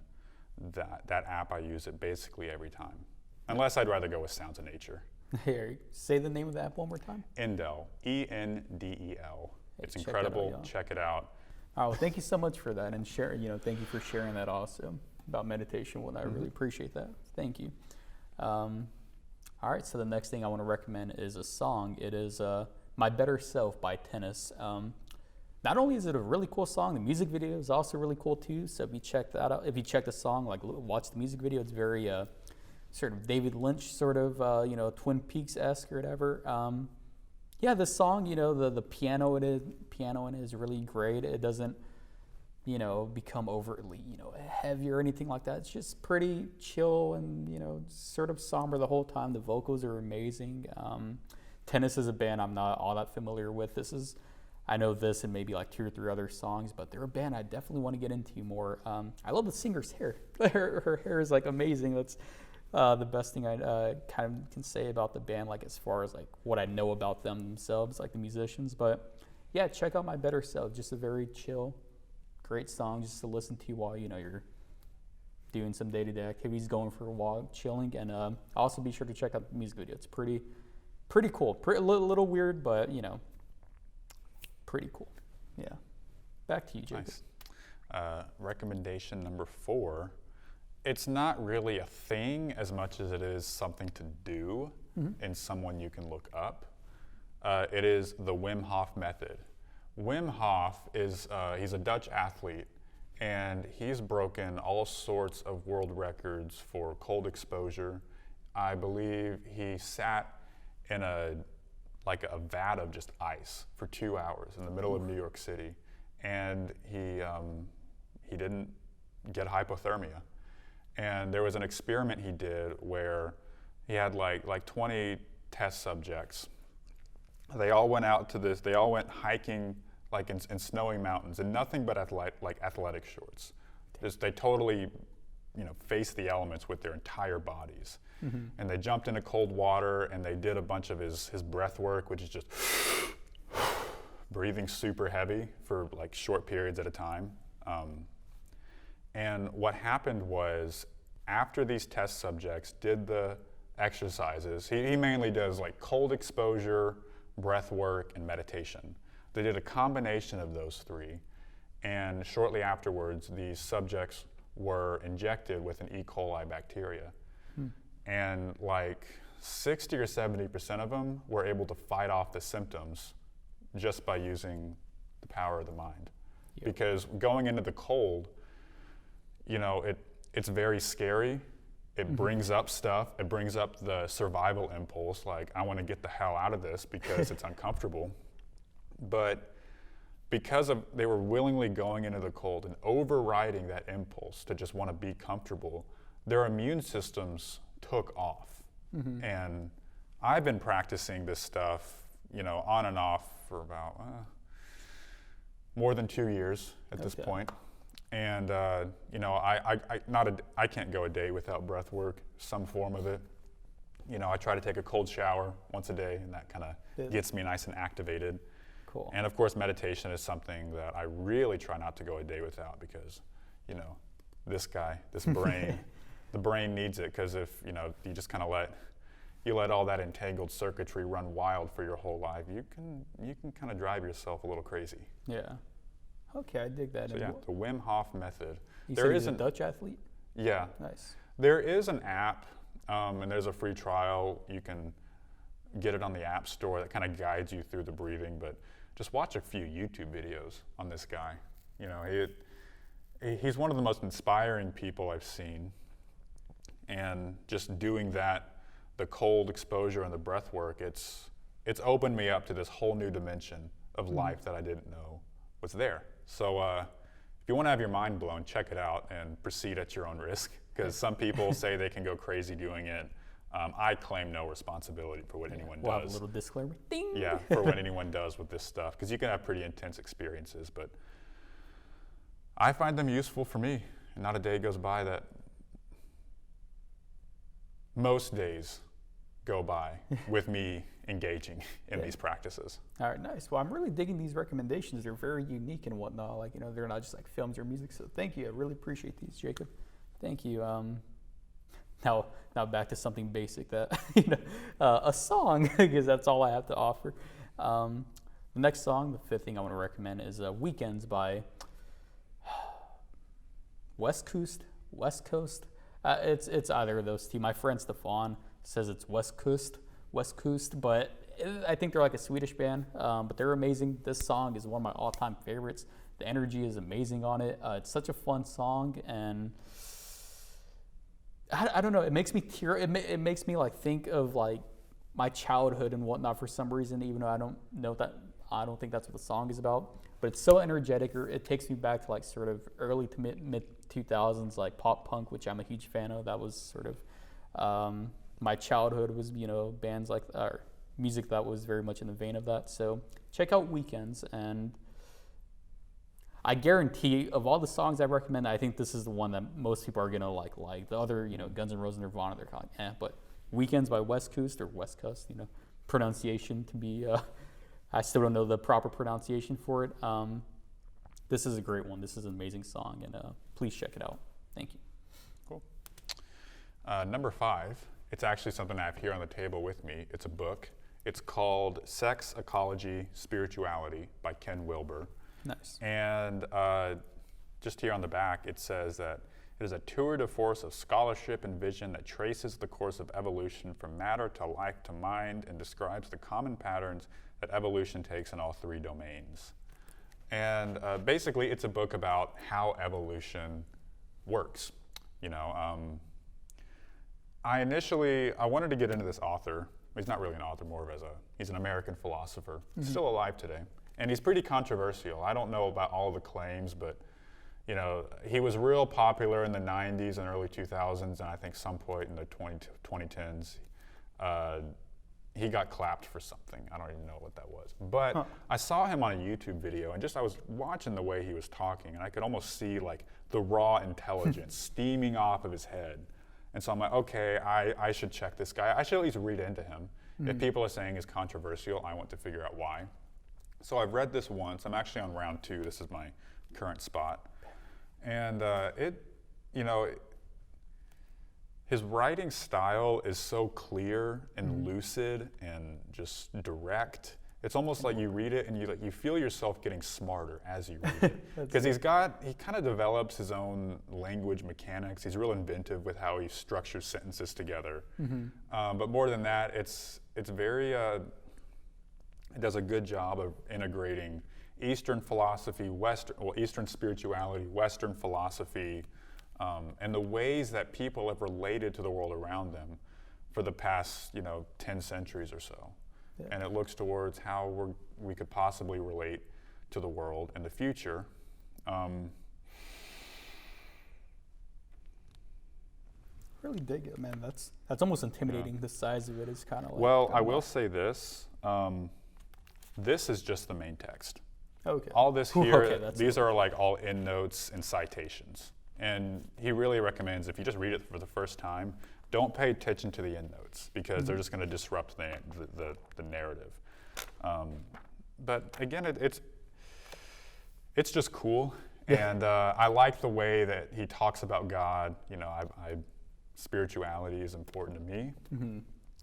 that app, I use it basically every time, unless I'd rather go with Sounds of Nature. Here, say the name of the app one more time. Endel, E-N-D-E-L. It's incredible. Check it out. Oh, well, thank you so much for that, and thank you for sharing that also about meditation. Well, I really appreciate that. Thank you. All right, so the next thing I want to recommend is a song. It is My Better Self by Tennis. Not only is it a really cool song, the music video is also really cool too. So if you check that out, if you check the song, watch the music video, it's very sort of David Lynch sort of, Twin Peaks-esque or whatever. The song, the piano in it is really great. It doesn't, become overtly, heavy or anything like that. It's just pretty chill and, sort of somber the whole time. The vocals are amazing. Tennis is a band I'm not all that familiar with. I know this and maybe like 2 or 3 other songs, but they're a band I definitely want to get into more. I love the singer's hair. Her hair is like amazing. That's the best thing I kind of can say about the band, like as far as like what I know about them themselves, like the musicians. But yeah, check out My Better Self. Just a very chill, great song just to listen to while you're doing some day-to-day activities, going for a walk, chilling, and also be sure to check out the music video. It's pretty cool. A little weird, but pretty cool. Yeah. Back to you, Jacob. Nice. Recommendation number 4. It's not really a thing as much as it is something to do and someone you can look up. It is the Wim Hof method. Wim Hof is he's a Dutch athlete, and he's broken all sorts of world records for cold exposure. I believe he sat in a vat of just ice for 2 hours in the middle of New York City, and he didn't get hypothermia. And there was an experiment he did where he had like 20 test subjects. They all went out to this. They all went hiking like in snowy mountains in nothing but athletic shorts. They totally, faced the elements with their entire bodies. And they jumped into cold water, and they did a bunch of his breath work, which is just breathing super heavy for like short periods at a time. And what happened was, after these test subjects did the exercises, he mainly does like cold exposure, breath work, and meditation. They did a combination of those 3, and shortly afterwards, these subjects were injected with an E. coli bacteria. And like 60 or 70% of them were able to fight off the symptoms just by using the power of the mind. Yep. Because going into the cold, it's very scary. It brings up stuff. It brings up the survival impulse, like I want to get the hell out of this because it's uncomfortable. But because they were willingly going into the cold and overriding that impulse to just want to be comfortable, their immune systems took off. And I've been practicing this stuff, on and off for about more than 2 years at this point. And I can't go a day without breath work, some form of it. I try to take a cold shower once a day, and that kind of gets me nice and activated. Cool. And of course, meditation is something that I really try not to go a day without, because, this brain, the brain needs it, because if, you just kind of let you let all that entangled circuitry run wild for your whole life, you can kind of drive yourself a little crazy. Yeah. Okay, I dig that. So yeah, the Wim Hof method. You said he's a Dutch athlete? Yeah. Nice. There is an app, and there's a free trial. You can get it on the App Store that kind of guides you through the breathing, but just watch a few YouTube videos on this guy. You know, he's one of the most inspiring people I've seen. And just doing that, the cold exposure and the breath work, it's opened me up to this whole new dimension of life that I didn't know was there. So if you want to have your mind blown, check it out and proceed at your own risk, because some people say they can go crazy doing it. I claim no responsibility for what anyone We'll does. have a little disclaimer. Ding! Yeah, for what anyone does with this stuff, because you can have pretty intense experiences, but I find them useful for me, and not a day goes by that most days go by with me engaging in these practices. All right, nice. Well, I'm really digging these recommendations. They're very unique and whatnot. Like, you know, they're not just like films or music. So thank you. I really appreciate these, Jacob. Thank you. Now back to something basic that, you know, a song, because that's all I have to offer. The next song, the fifth thing I want to recommend is Weekends by West Coast. It's either of those two. My friend Stefan says it's West Coast, but I think they're like a Swedish band, but they're amazing. This song is one of my all-time favorites. The energy is amazing on it. It's such a fun song, and I don't know. It makes me tear. It makes me like think of like my childhood and whatnot for some reason, even though I don't think that's what the song is about. But it's so energetic. It takes me back to like sort of early to mid 2000s, like pop punk, which I'm a huge fan of. That was sort of my childhood, was, you know, bands like music that was very much in the vein of that. So check out Weekends, and I guarantee of all the songs I recommend, I think this is the one that most people are gonna like. Like the other, you know, Guns N' Roses, Nirvana, they're kind of like, but Weekends by West Coast, you know, pronunciation to be. I still don't know the proper pronunciation for it. This is a great one. This is an amazing song, and please check it out. Thank you. Cool. Number 5, it's actually something I have here on the table with me. It's a book. It's called Sex, Ecology, Spirituality by Ken Wilber. Nice. And just here on the back, it says that it is a tour de force of scholarship and vision that traces the course of evolution from matter to life to mind, and describes the common patterns that evolution takes in all 3 domains. And basically, it's a book about how evolution works. You know, I wanted to get into this author. He's not really an author, more of he's an American philosopher. He's still alive today, and he's pretty controversial. I don't know about all the claims, but you know, he was real popular in the 90s and early 2000s, and I think some point in the 2010s. He got clapped for something. I don't even know what that was. But I saw him on a YouTube video, and I was watching the way he was talking, and I could almost see like the raw intelligence steaming off of his head. And so I'm like, okay, I should check this guy. I should at least read into him. If people are saying he's controversial, I want to figure out why. So I've read this once. I'm actually on round 2. This is my current spot. And his writing style is so clear and lucid and just direct. It's almost like you read it and you feel yourself getting smarter as you read it. Because he kind of develops his own language mechanics. He's real inventive with how he structures sentences together. But more than that, it's very, it does a good job of integrating Eastern philosophy, Eastern spirituality, Western philosophy, and the ways that people have related to the world around them for the past, 10 centuries or so. Yeah. And it looks towards how we could possibly relate to the world in the future. Really dig it, man. That's almost intimidating. Yeah. The size of it is kind of like. Well, I will say this. This is just the main text. Okay. All this here, these are like all endnotes and citations. And he really recommends, if you just read it for the first time, don't pay attention to the endnotes, because they're just going to disrupt the narrative. But again, it's just cool. Yeah. And I like the way that he talks about God. Spirituality is important to me.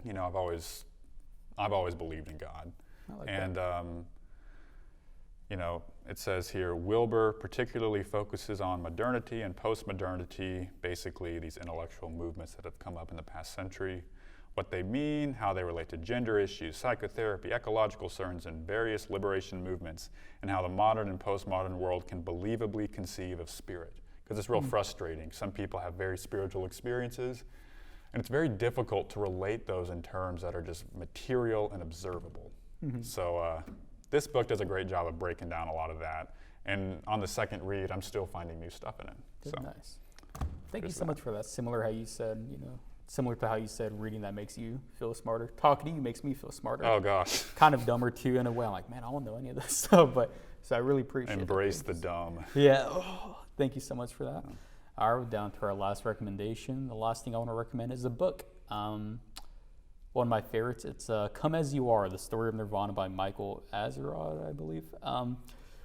you know, I've always believed in God. I like And that. you know, it says here, Wilbur particularly focuses on modernity and postmodernity, basically these intellectual movements that have come up in the past century, what they mean, how they relate to gender issues, psychotherapy, ecological concerns, and various liberation movements, and how the modern and postmodern world can believably conceive of spirit. Because it's real frustrating. Some people have very spiritual experiences, and it's very difficult to relate those in terms that are just material and observable. So this book does a great job of breaking down a lot of that. And on the second read, I'm still finding new stuff in it. Good, So nice. Thank you there's so that. much for that. Similar how you said, you know, similar to how you said reading that makes you feel smarter. Talking to you makes me feel smarter. Oh gosh, Kind of dumber too in a way. I'm like, man, I don't know any of this stuff. But so I really appreciate it. embrace the dumb. Yeah. Oh, thank you so much for that. All right, we're down to our last recommendation. The last thing I want to recommend is a book. One of my favorites. It's Come As You Are, The Story of Nirvana by Michael Azerrod, I believe.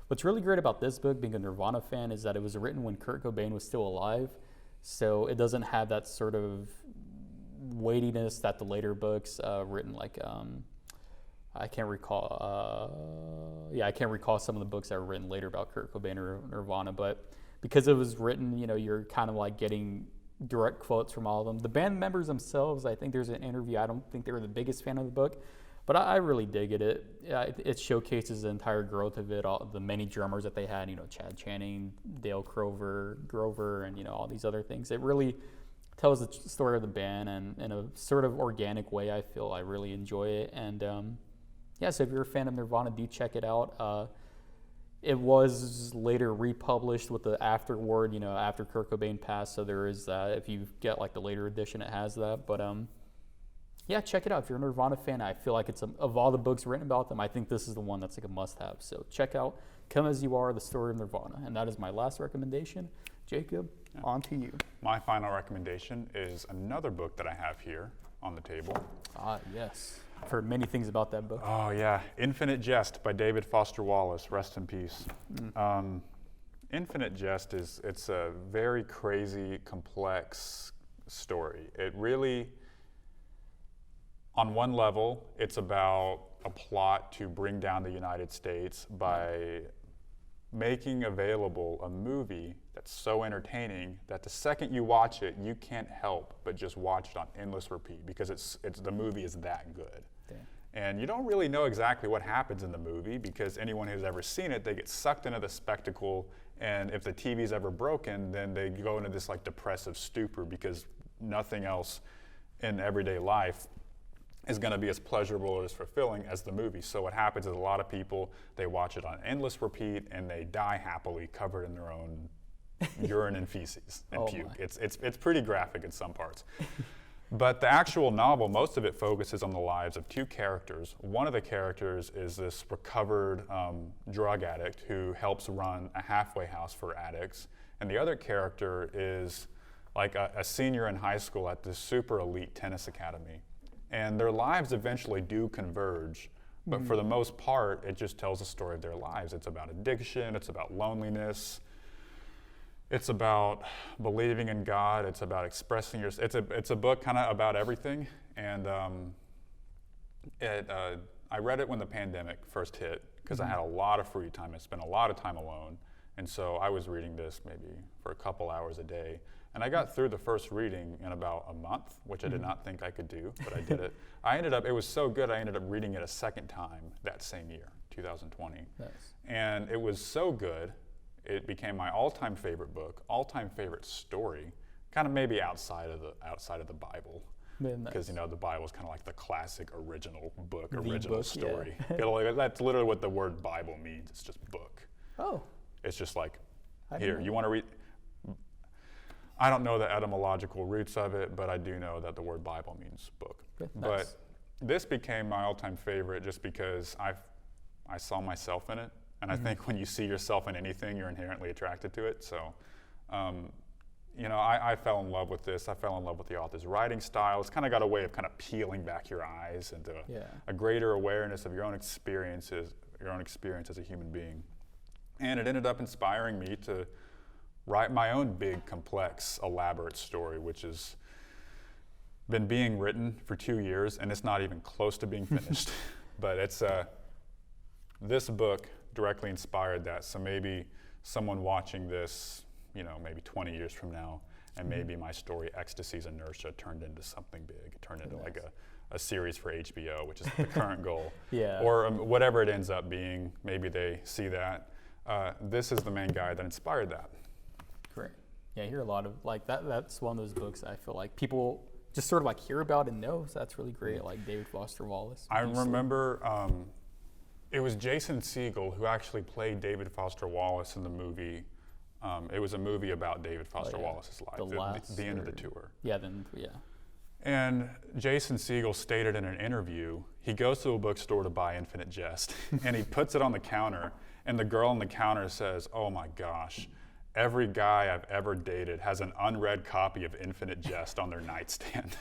What's really great about this book, being a Nirvana fan, is that it was written when Kurt Cobain was still alive. So it doesn't have that sort of weightiness that the later books written like I can't recall. I can't recall some of the books that were written later about Kurt Cobain or Nirvana, but because it was written, you know, you're kind of like getting direct quotes from all of them. The band members themselves, I think there's an interview. I don't think they were the biggest fan of the book, but I really dig it. It showcases the entire growth of it, all the many drummers that they had, you know, Chad Channing, Dale Grover, and, you know, all these other things. It really tells the story of the band, and in a sort of organic way. I feel I really enjoy it. And so if you're a fan of Nirvana, do check it out. It was later republished with the afterword, you know, after Kurt Cobain passed. So there is that. If you get like the later edition, it has that. But check it out. If you're a Nirvana fan, I feel like it's of all the books written about them, I think this is the one that's like a must-have. So check out Come As You Are, The Story of Nirvana. And that is my last recommendation. Jacob, on to you. My final recommendation is another book that I have here on the table. Ah, yes. I've heard many things about that book. Oh yeah, Infinite Jest by David Foster Wallace. Rest in peace. Infinite Jest it's a very crazy, complex story. It really, on one level, it's about a plot to bring down the United States by making available a movie that's so entertaining that the second you watch it, you can't help but just watch it on endless repeat because it's the movie is that good. Damn. And you don't really know exactly what happens in the movie because anyone who's ever seen it, they get sucked into the spectacle, and if the TV's ever broken, then they go into this like depressive stupor because nothing else in everyday life is going to be as pleasurable or as fulfilling as the movie. So what happens is a lot of people, they watch it on endless repeat and they die happily covered in their own urine and feces and puke. It's pretty graphic in some parts. But the actual novel, most of it focuses on the lives of two characters. One of the characters is this recovered drug addict who helps run a halfway house for addicts. And the other character is like a senior in high school at this super elite tennis academy. And their lives eventually do converge, but for the most part, it just tells the story of their lives. It's about addiction, it's about loneliness, it's about believing in God, it's about expressing your, it's a book kind of about everything. And I read it when the pandemic first hit, because I had a lot of free time. I spent a lot of time alone. And so I was reading this maybe for a couple hours a day. And I got through the first reading in about a month, which I did not think I could do, but I did it. It was so good, I ended up reading it a second time that same year, 2020. Nice. And it was so good, it became my all-time favorite book, all-time favorite story, kind of maybe outside of the Bible. Because, you know, the Bible is kind of like the classic original book, original story. Yeah. That's literally what the word Bible means. It's just book. Oh. It's just like, here, you want to read? I don't know the etymological roots of it, but I do know that the word Bible means book. Nice. But this became my all-time favorite just because I saw myself in it. And I think when you see yourself in anything, you're inherently attracted to it. So, you know, I fell in love with this. I fell in love with the author's writing style. It's kind of got a way of kind of peeling back your eyes into a greater awareness of your own experience as a human being. And it ended up inspiring me to write my own big, complex, elaborate story, which is been being written for 2 years, and it's not even close to being finished. But it's this book directly inspired that. So maybe someone watching this, you know, maybe 20 years from now, and maybe my story, Ecstasy's Inertia, turned into something big, turned into like a series for HBO, which is the current goal. Yeah. Or whatever it ends up being, maybe they see that. This is the main guy that inspired that. Great. Yeah, I hear a lot of, like, that's one of those books I feel like people just sort of like hear about and know, so that's really great, like David Foster Wallace. I remember it was Jason Segel who actually played David Foster Wallace in the movie. It was a movie about David Foster Wallace's life, the end of the tour. Yeah, And Jason Segel stated in an interview, he goes to a bookstore to buy Infinite Jest, and he puts it on the counter, and the girl on the counter says, "Oh my gosh, every guy I've ever dated has an unread copy of Infinite Jest on their nightstand."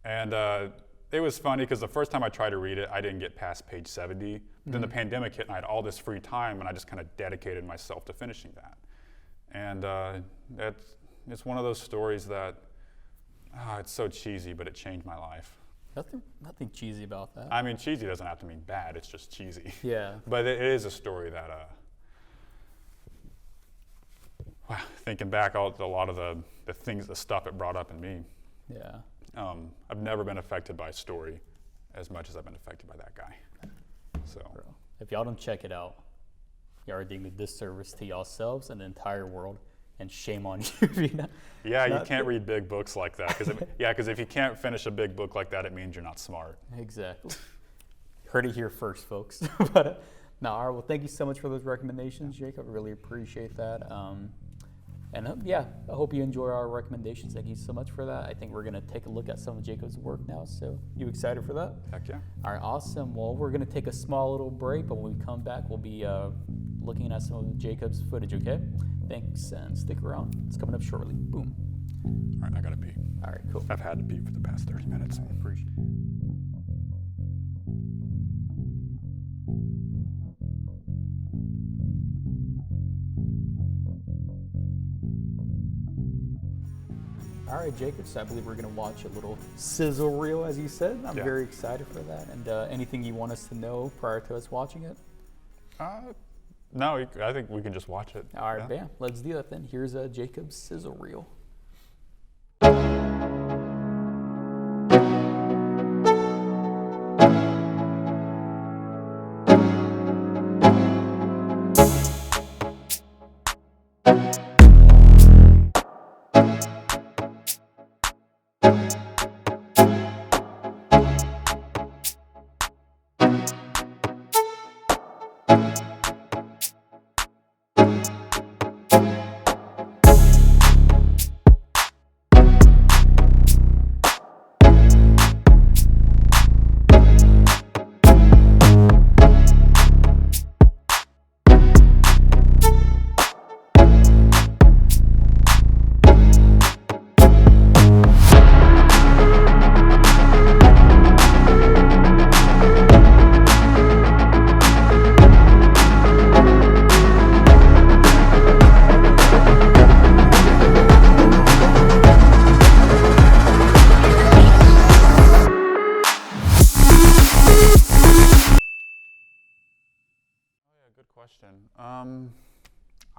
And it was funny because the first time I tried to read it, I didn't get past page 70. Then the pandemic hit and I had all this free time, and I just kind of dedicated myself to finishing that. And it's one of those stories that, it's so cheesy, but it changed my life. Nothing cheesy about that. I mean, cheesy doesn't have to mean bad, it's just cheesy. Yeah. But it is a story that, thinking back a lot of the things, the stuff it brought up in me. Yeah. I've never been affected by a story as much as I've been affected by that guy. So, if y'all don't check it out, y'all are doing a disservice to yourselves and the entire world, and shame on you. You can't read big books like that. Because if you can't finish a big book like that, it means you're not smart. Exactly. Heard it here first, folks. But no, all right, well, thank you so much for those recommendations, Jacob. I really appreciate that. I hope you enjoy our recommendations. Thank you so much for that. I think we're going to take a look at some of Jacob's work now. So, you excited for that? Heck yeah. All right, awesome. Well, we're going to take a small little break, but when we come back, we'll be looking at some of Jacob's footage, okay? Thanks, and stick around. It's coming up shortly. Boom. All right, I got to pee. All right, cool. I've had to pee for the past 30 minutes. I appreciate it. All right, Jacob, so I believe we're going to watch a little sizzle reel, as you said. I'm very excited for that. And anything you want us to know prior to us watching it? No, I think we can just watch it. All right, bam. Let's do that then. Here's Jacob's sizzle reel.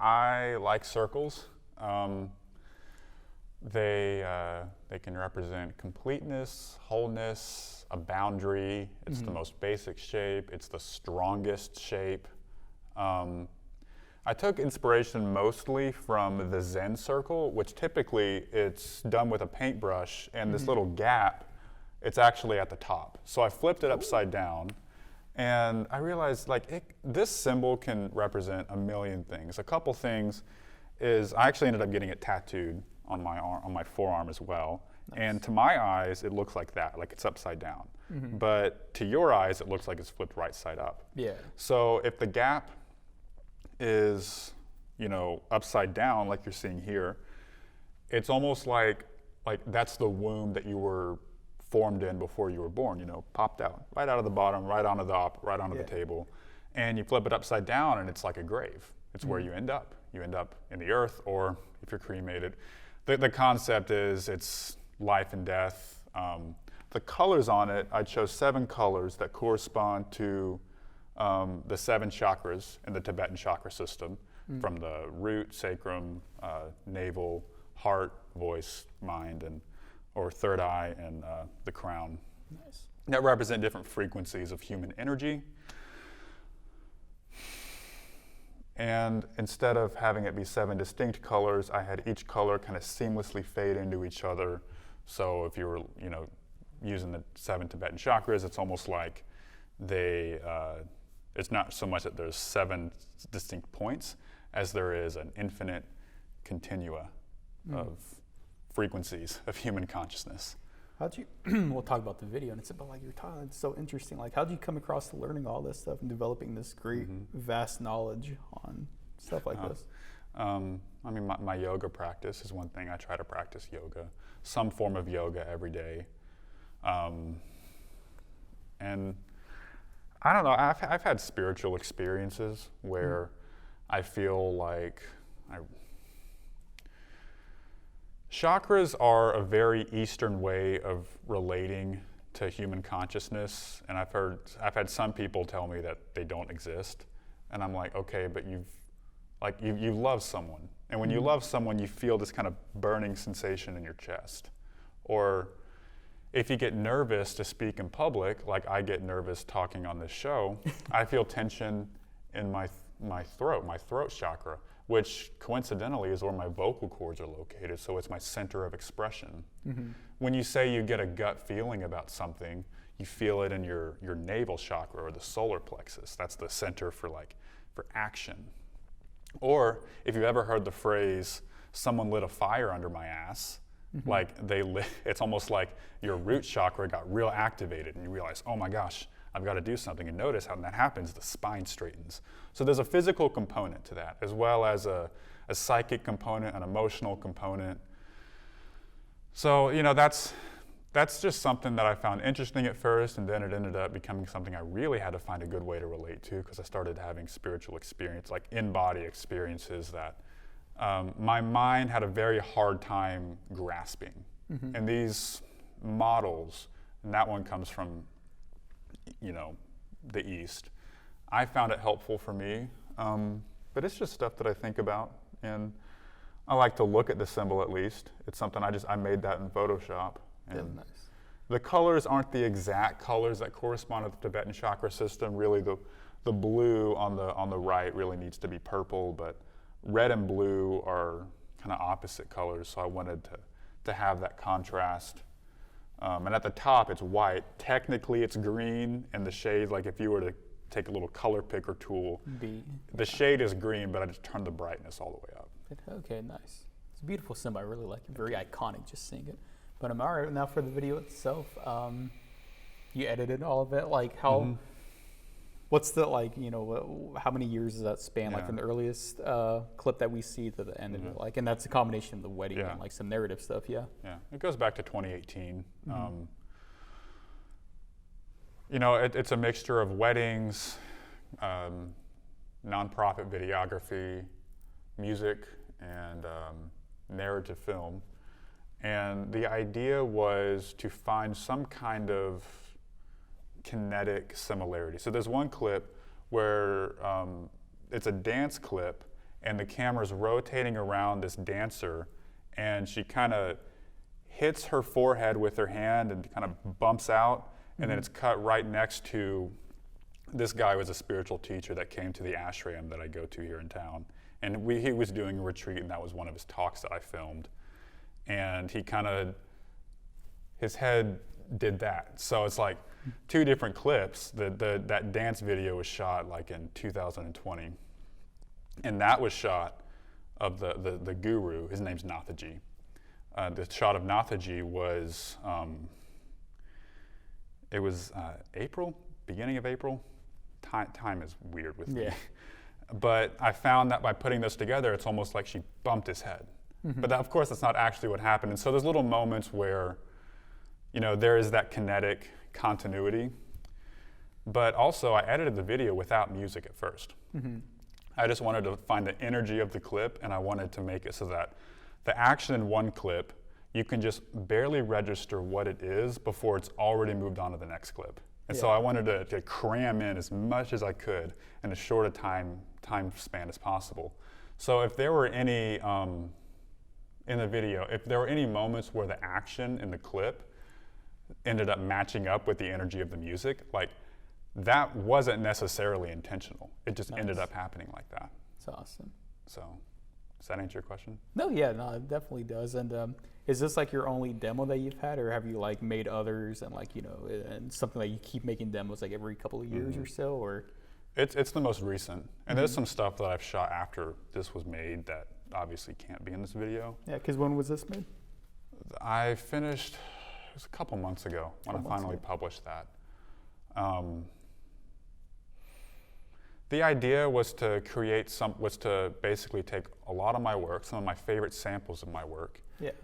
I like circles. They can represent completeness, wholeness, a boundary. It's the most basic shape. It's the strongest shape. I took inspiration mostly from the Zen circle, which typically it's done with a paintbrush, and this little gap, it's actually at the top. So I flipped it upside down. And I realized this symbol can represent a million things. A couple things is I actually ended up getting it tattooed on my arm, on my forearm as well. Nice. And to my eyes, it looks like that, like it's upside down. But to your eyes, it looks like it's flipped right side up. Yeah. So if the gap is, upside down, like you're seeing here, it's almost like that's the womb that you were formed in before you were born, popped out, right out of the bottom, right onto the table. And you flip it upside down and it's like a grave. It's where you end up. You end up in the earth, or if you're cremated. The concept is it's life and death. The colors on it, I chose 7 colors that correspond to the 7 chakras in the Tibetan chakra system, from the root, sacrum, navel, heart, voice, mind, or third eye, and the crown. Nice. That represent different frequencies of human energy. And instead of having it be 7 distinct colors, I had each color kind of seamlessly fade into each other. So if you were, using the 7 Tibetan chakras, it's almost like it's not so much that there's 7 distinct points as there is an infinite continua of frequencies of human consciousness. How'd you, we'll talk about the video in a second, but like you're talking, it's so interesting. Like, how'd you come across to learning all this stuff and developing this great, vast knowledge on stuff like this? My yoga practice is one thing. I try to practice yoga, some form of yoga every day. And I don't know, I've had spiritual experiences where I feel like chakras are a very Eastern way of relating to human consciousness, and I've had some people tell me that they don't exist, and I'm like, okay, but you love someone, and when you love someone, you feel this kind of burning sensation in your chest, or if you get nervous to speak in public, like I get nervous talking on this show, I feel tension in my throat chakra, which coincidentally is where my vocal cords are located, so it's my center of expression. When you say you get a gut feeling about something, you feel it in your navel chakra or the solar plexus. That's the center for action. Or if you've ever heard the phrase, someone lit a fire under my ass, it's almost like your root chakra got real activated and you realize, oh my gosh, I've got to do something. And notice how when that happens, the spine straightens. So there's a physical component to that, as well as a psychic component, an emotional component. So, that's just something that I found interesting at first, and then it ended up becoming something I really had to find a good way to relate to, because I started having spiritual experience, like in-body experiences that my mind had a very hard time grasping. And these models, and that one comes from the East, I found it helpful for me, but it's just stuff that I think about, and I like to look at the symbol at least. It's something I made that in Photoshop. And Nice. the colors aren't the exact colors that correspond to the Tibetan chakra system. Really, the blue on the right really needs to be purple, but red and blue are kind of opposite colors, so I wanted to have that contrast. And at the top, it's white. Technically, it's green, and the shade, like if you were to take a little color picker tool, the shade is green, but I just turned the brightness all the way up. Okay, nice. It's a beautiful symbol. I really like it. Very iconic just seeing it. But I'm all right now for the video itself. You edited all of it. Like how? What's the how many years does that span? Like from the earliest clip that we see to the end of it. And that's a combination of the wedding and like some narrative stuff. Yeah. Yeah, it goes back to 2018. It's a mixture of weddings, nonprofit videography, music, and narrative film. And the idea was to find some kind of kinetic similarity. So there's one clip where it's a dance clip, and the camera's rotating around this dancer, and she kind of hits her forehead with her hand and kind of bumps out, and then it's cut right next to this guy who was a spiritual teacher that came to the ashram that I go to here in town. And he was doing a retreat, and that was one of his talks that I filmed. And his head did that. So it's like 2 different clips. That dance video was shot like in 2020. And that was shot of the guru. His name's Nathaji. The shot of Nathaji was, April, beginning of April. Time is weird with me. But I found that by putting this together, it's almost like she bumped his head. But that, of course, that's not actually what happened. And so there's little moments where, there is that kinetic continuity. But also, I edited the video without music at first. I just wanted to find the energy of the clip, and I wanted to make it so that the action in one clip you can just barely register what it is before it's already moved on to the next clip. And so I wanted to cram in as much as I could in as short a time span as possible. So if there were any, in the video, if there were any moments where the action in the clip ended up matching up with the energy of the music, like that wasn't necessarily intentional. It just ended up happening like that. That's awesome. So, does that answer your question? No, yeah, no, it definitely does. And is this like your only demo that you've had, or have you like made others and like, you know, and something that you keep making demos like every couple of years or so, or? It's the most recent. And there's some stuff that I've shot after this was made that obviously can't be in this video. Yeah, because when was this made? I finished, it was a couple months ago when I finally published that. The idea was to basically take a lot of my work, some of my favorite samples of my work,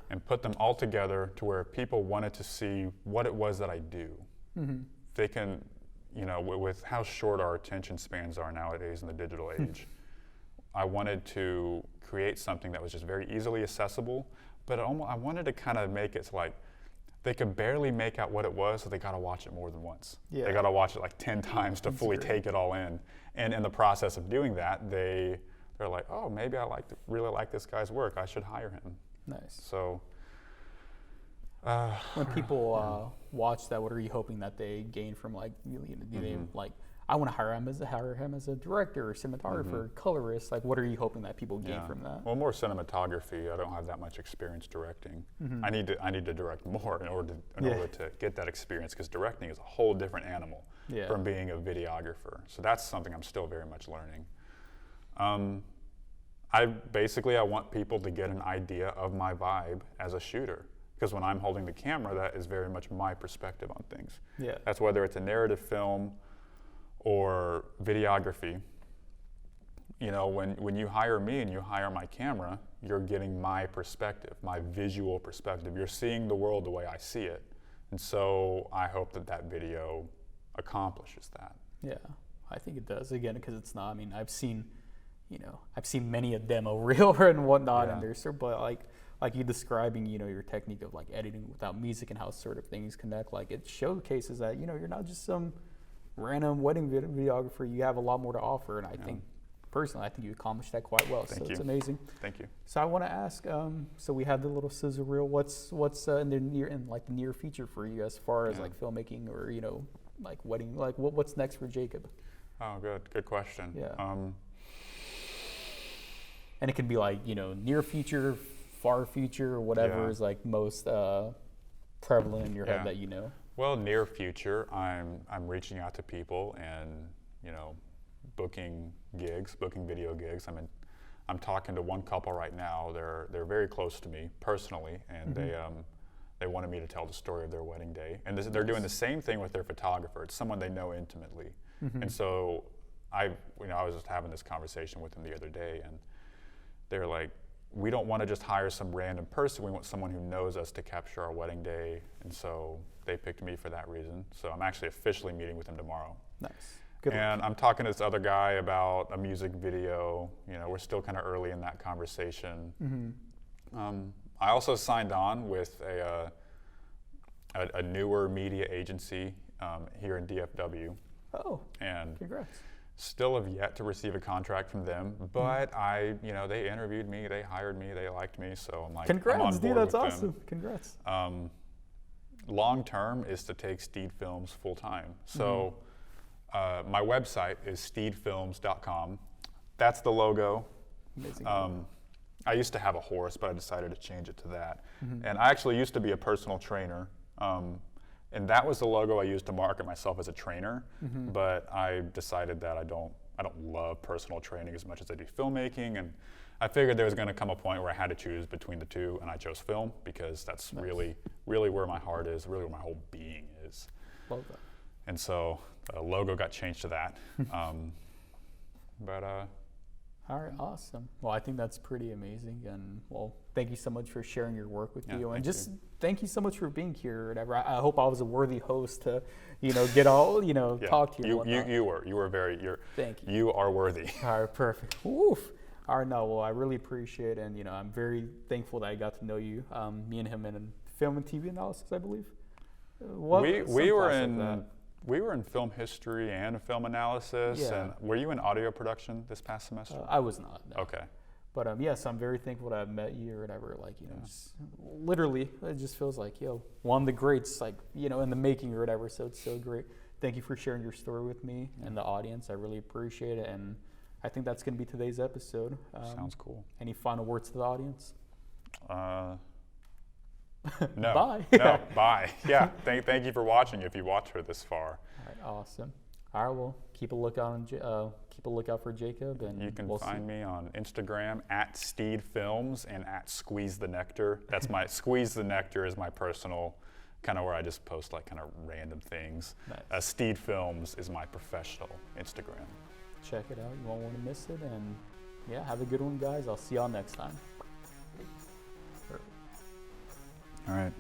and put them all together to where people wanted to see what it was that I do. They can, you know, with how short our attention spans are nowadays in the digital age, I wanted to create something that was just very easily accessible, but I wanted to kind of make it so like they could barely make out what it was, so they got to watch it more than once. They got to watch it like 10 times to fully take it all in. And in the process of doing that, they're like, oh, maybe I really like this guy's work. I should hire him. Nice. So when people watch that, what are you hoping that they gain from like, do they like, I want to hire him as a director or cinematographer, colorist? Like, what are you hoping that people gain from that? Well, more cinematography. I don't have that much experience directing. I need to direct more in order to get that experience, because directing is a whole different animal from being a videographer. So that's something I'm still very much learning. I want people to get an idea of my vibe as a shooter, because when I'm holding the camera, that is very much my perspective on things. That's whether it's a narrative film or videography. You know, when you hire me and you hire my camera, you're getting my perspective, my visual perspective. You're seeing the world the way I see it. And so I hope that video accomplishes that. Yeah, I think it does, again, because it's not, I mean, I've seen many a demo reel and whatnot, and there's but like you describing, you know, your technique of like editing without music and how sort of things connect, like it showcases that, you know, you're not just some random wedding videographer. You have a lot more to offer, and I think personally, I think you accomplished that quite well. Thank you. It's amazing. Thank you. So I want to ask, so we had the little sizzle reel. What's in the near future for you as far as like filmmaking, or, you know, like wedding, like what's next for Jacob? Oh, good question. And it can be like, you know, near future, far future, or whatever is like most prevalent in your head that you know. Well, near future, I'm reaching out to people and, you know, booking video gigs. I'm talking to one couple right now. They're very close to me personally, and they wanted me to tell the story of their wedding day. And they're doing the same thing with their photographer. It's someone they know intimately. And so I was just having this conversation with them the other day, and they're like, we don't want to just hire some random person. We want someone who knows us to capture our wedding day. And so they picked me for that reason. So I'm actually officially meeting with them tomorrow. Nice. Good and I'm talking to this other guy about a music video. You know, we're still kind of early in that conversation. I also signed on with a newer media agency here in DFW. Oh, and congrats. Still have yet to receive a contract from them, but they interviewed me, they hired me, they liked me, so I'm like, congrats, I'm on board dude, that's with awesome. them. Congrats. Long term is to take Steed Films full time. So my website is steedfilms.com. That's the logo. Amazing. I used to have a horse, but I decided to change it to that. And I actually used to be a personal trainer. And that was the logo I used to market myself as a trainer, but I decided that I don't love personal training as much as I do filmmaking, and I figured there was going to come a point where I had to choose between the two, and I chose film because that's really where my heart is, really where my whole being is. Love that. And so the logo got changed to that. All right, awesome. Well, I think that's pretty amazing, and well, thank you so much for sharing your work with you, and just thank you so much for being here. Whatever. I hope I was a worthy host to, get all, talk to you. You were very. Thank you. You are worthy. All right, perfect. Oof. All right, no, well, I really appreciate it, and I'm very thankful that I got to know you. Me and him in film and TV analysis, I believe. We were in film history and film analysis. Yeah. And were you in audio production this past semester? I was not. No. Okay. But yes, I'm very thankful that I met you or whatever. Like, just literally, it just feels like, one of the greats, like, in the making or whatever. So it's so great. Thank you for sharing your story with me and the audience. I really appreciate it. And I think that's going to be today's episode. Sounds cool. Any final words to the audience? No. Bye. No, bye. Yeah, thank you for watching if you watched her this far. All right, awesome. All right, well, keep a lookout for Jacob, and you can find me on Instagram at Steed Films and at Squeeze the Nectar. That's my Squeeze the Nectar is my personal kind of where I just post like kind of random things. Nice. Steed Films is my professional Instagram. Check it out. You won't want to miss it, and have a good one, guys. I'll see y'all next time. All right.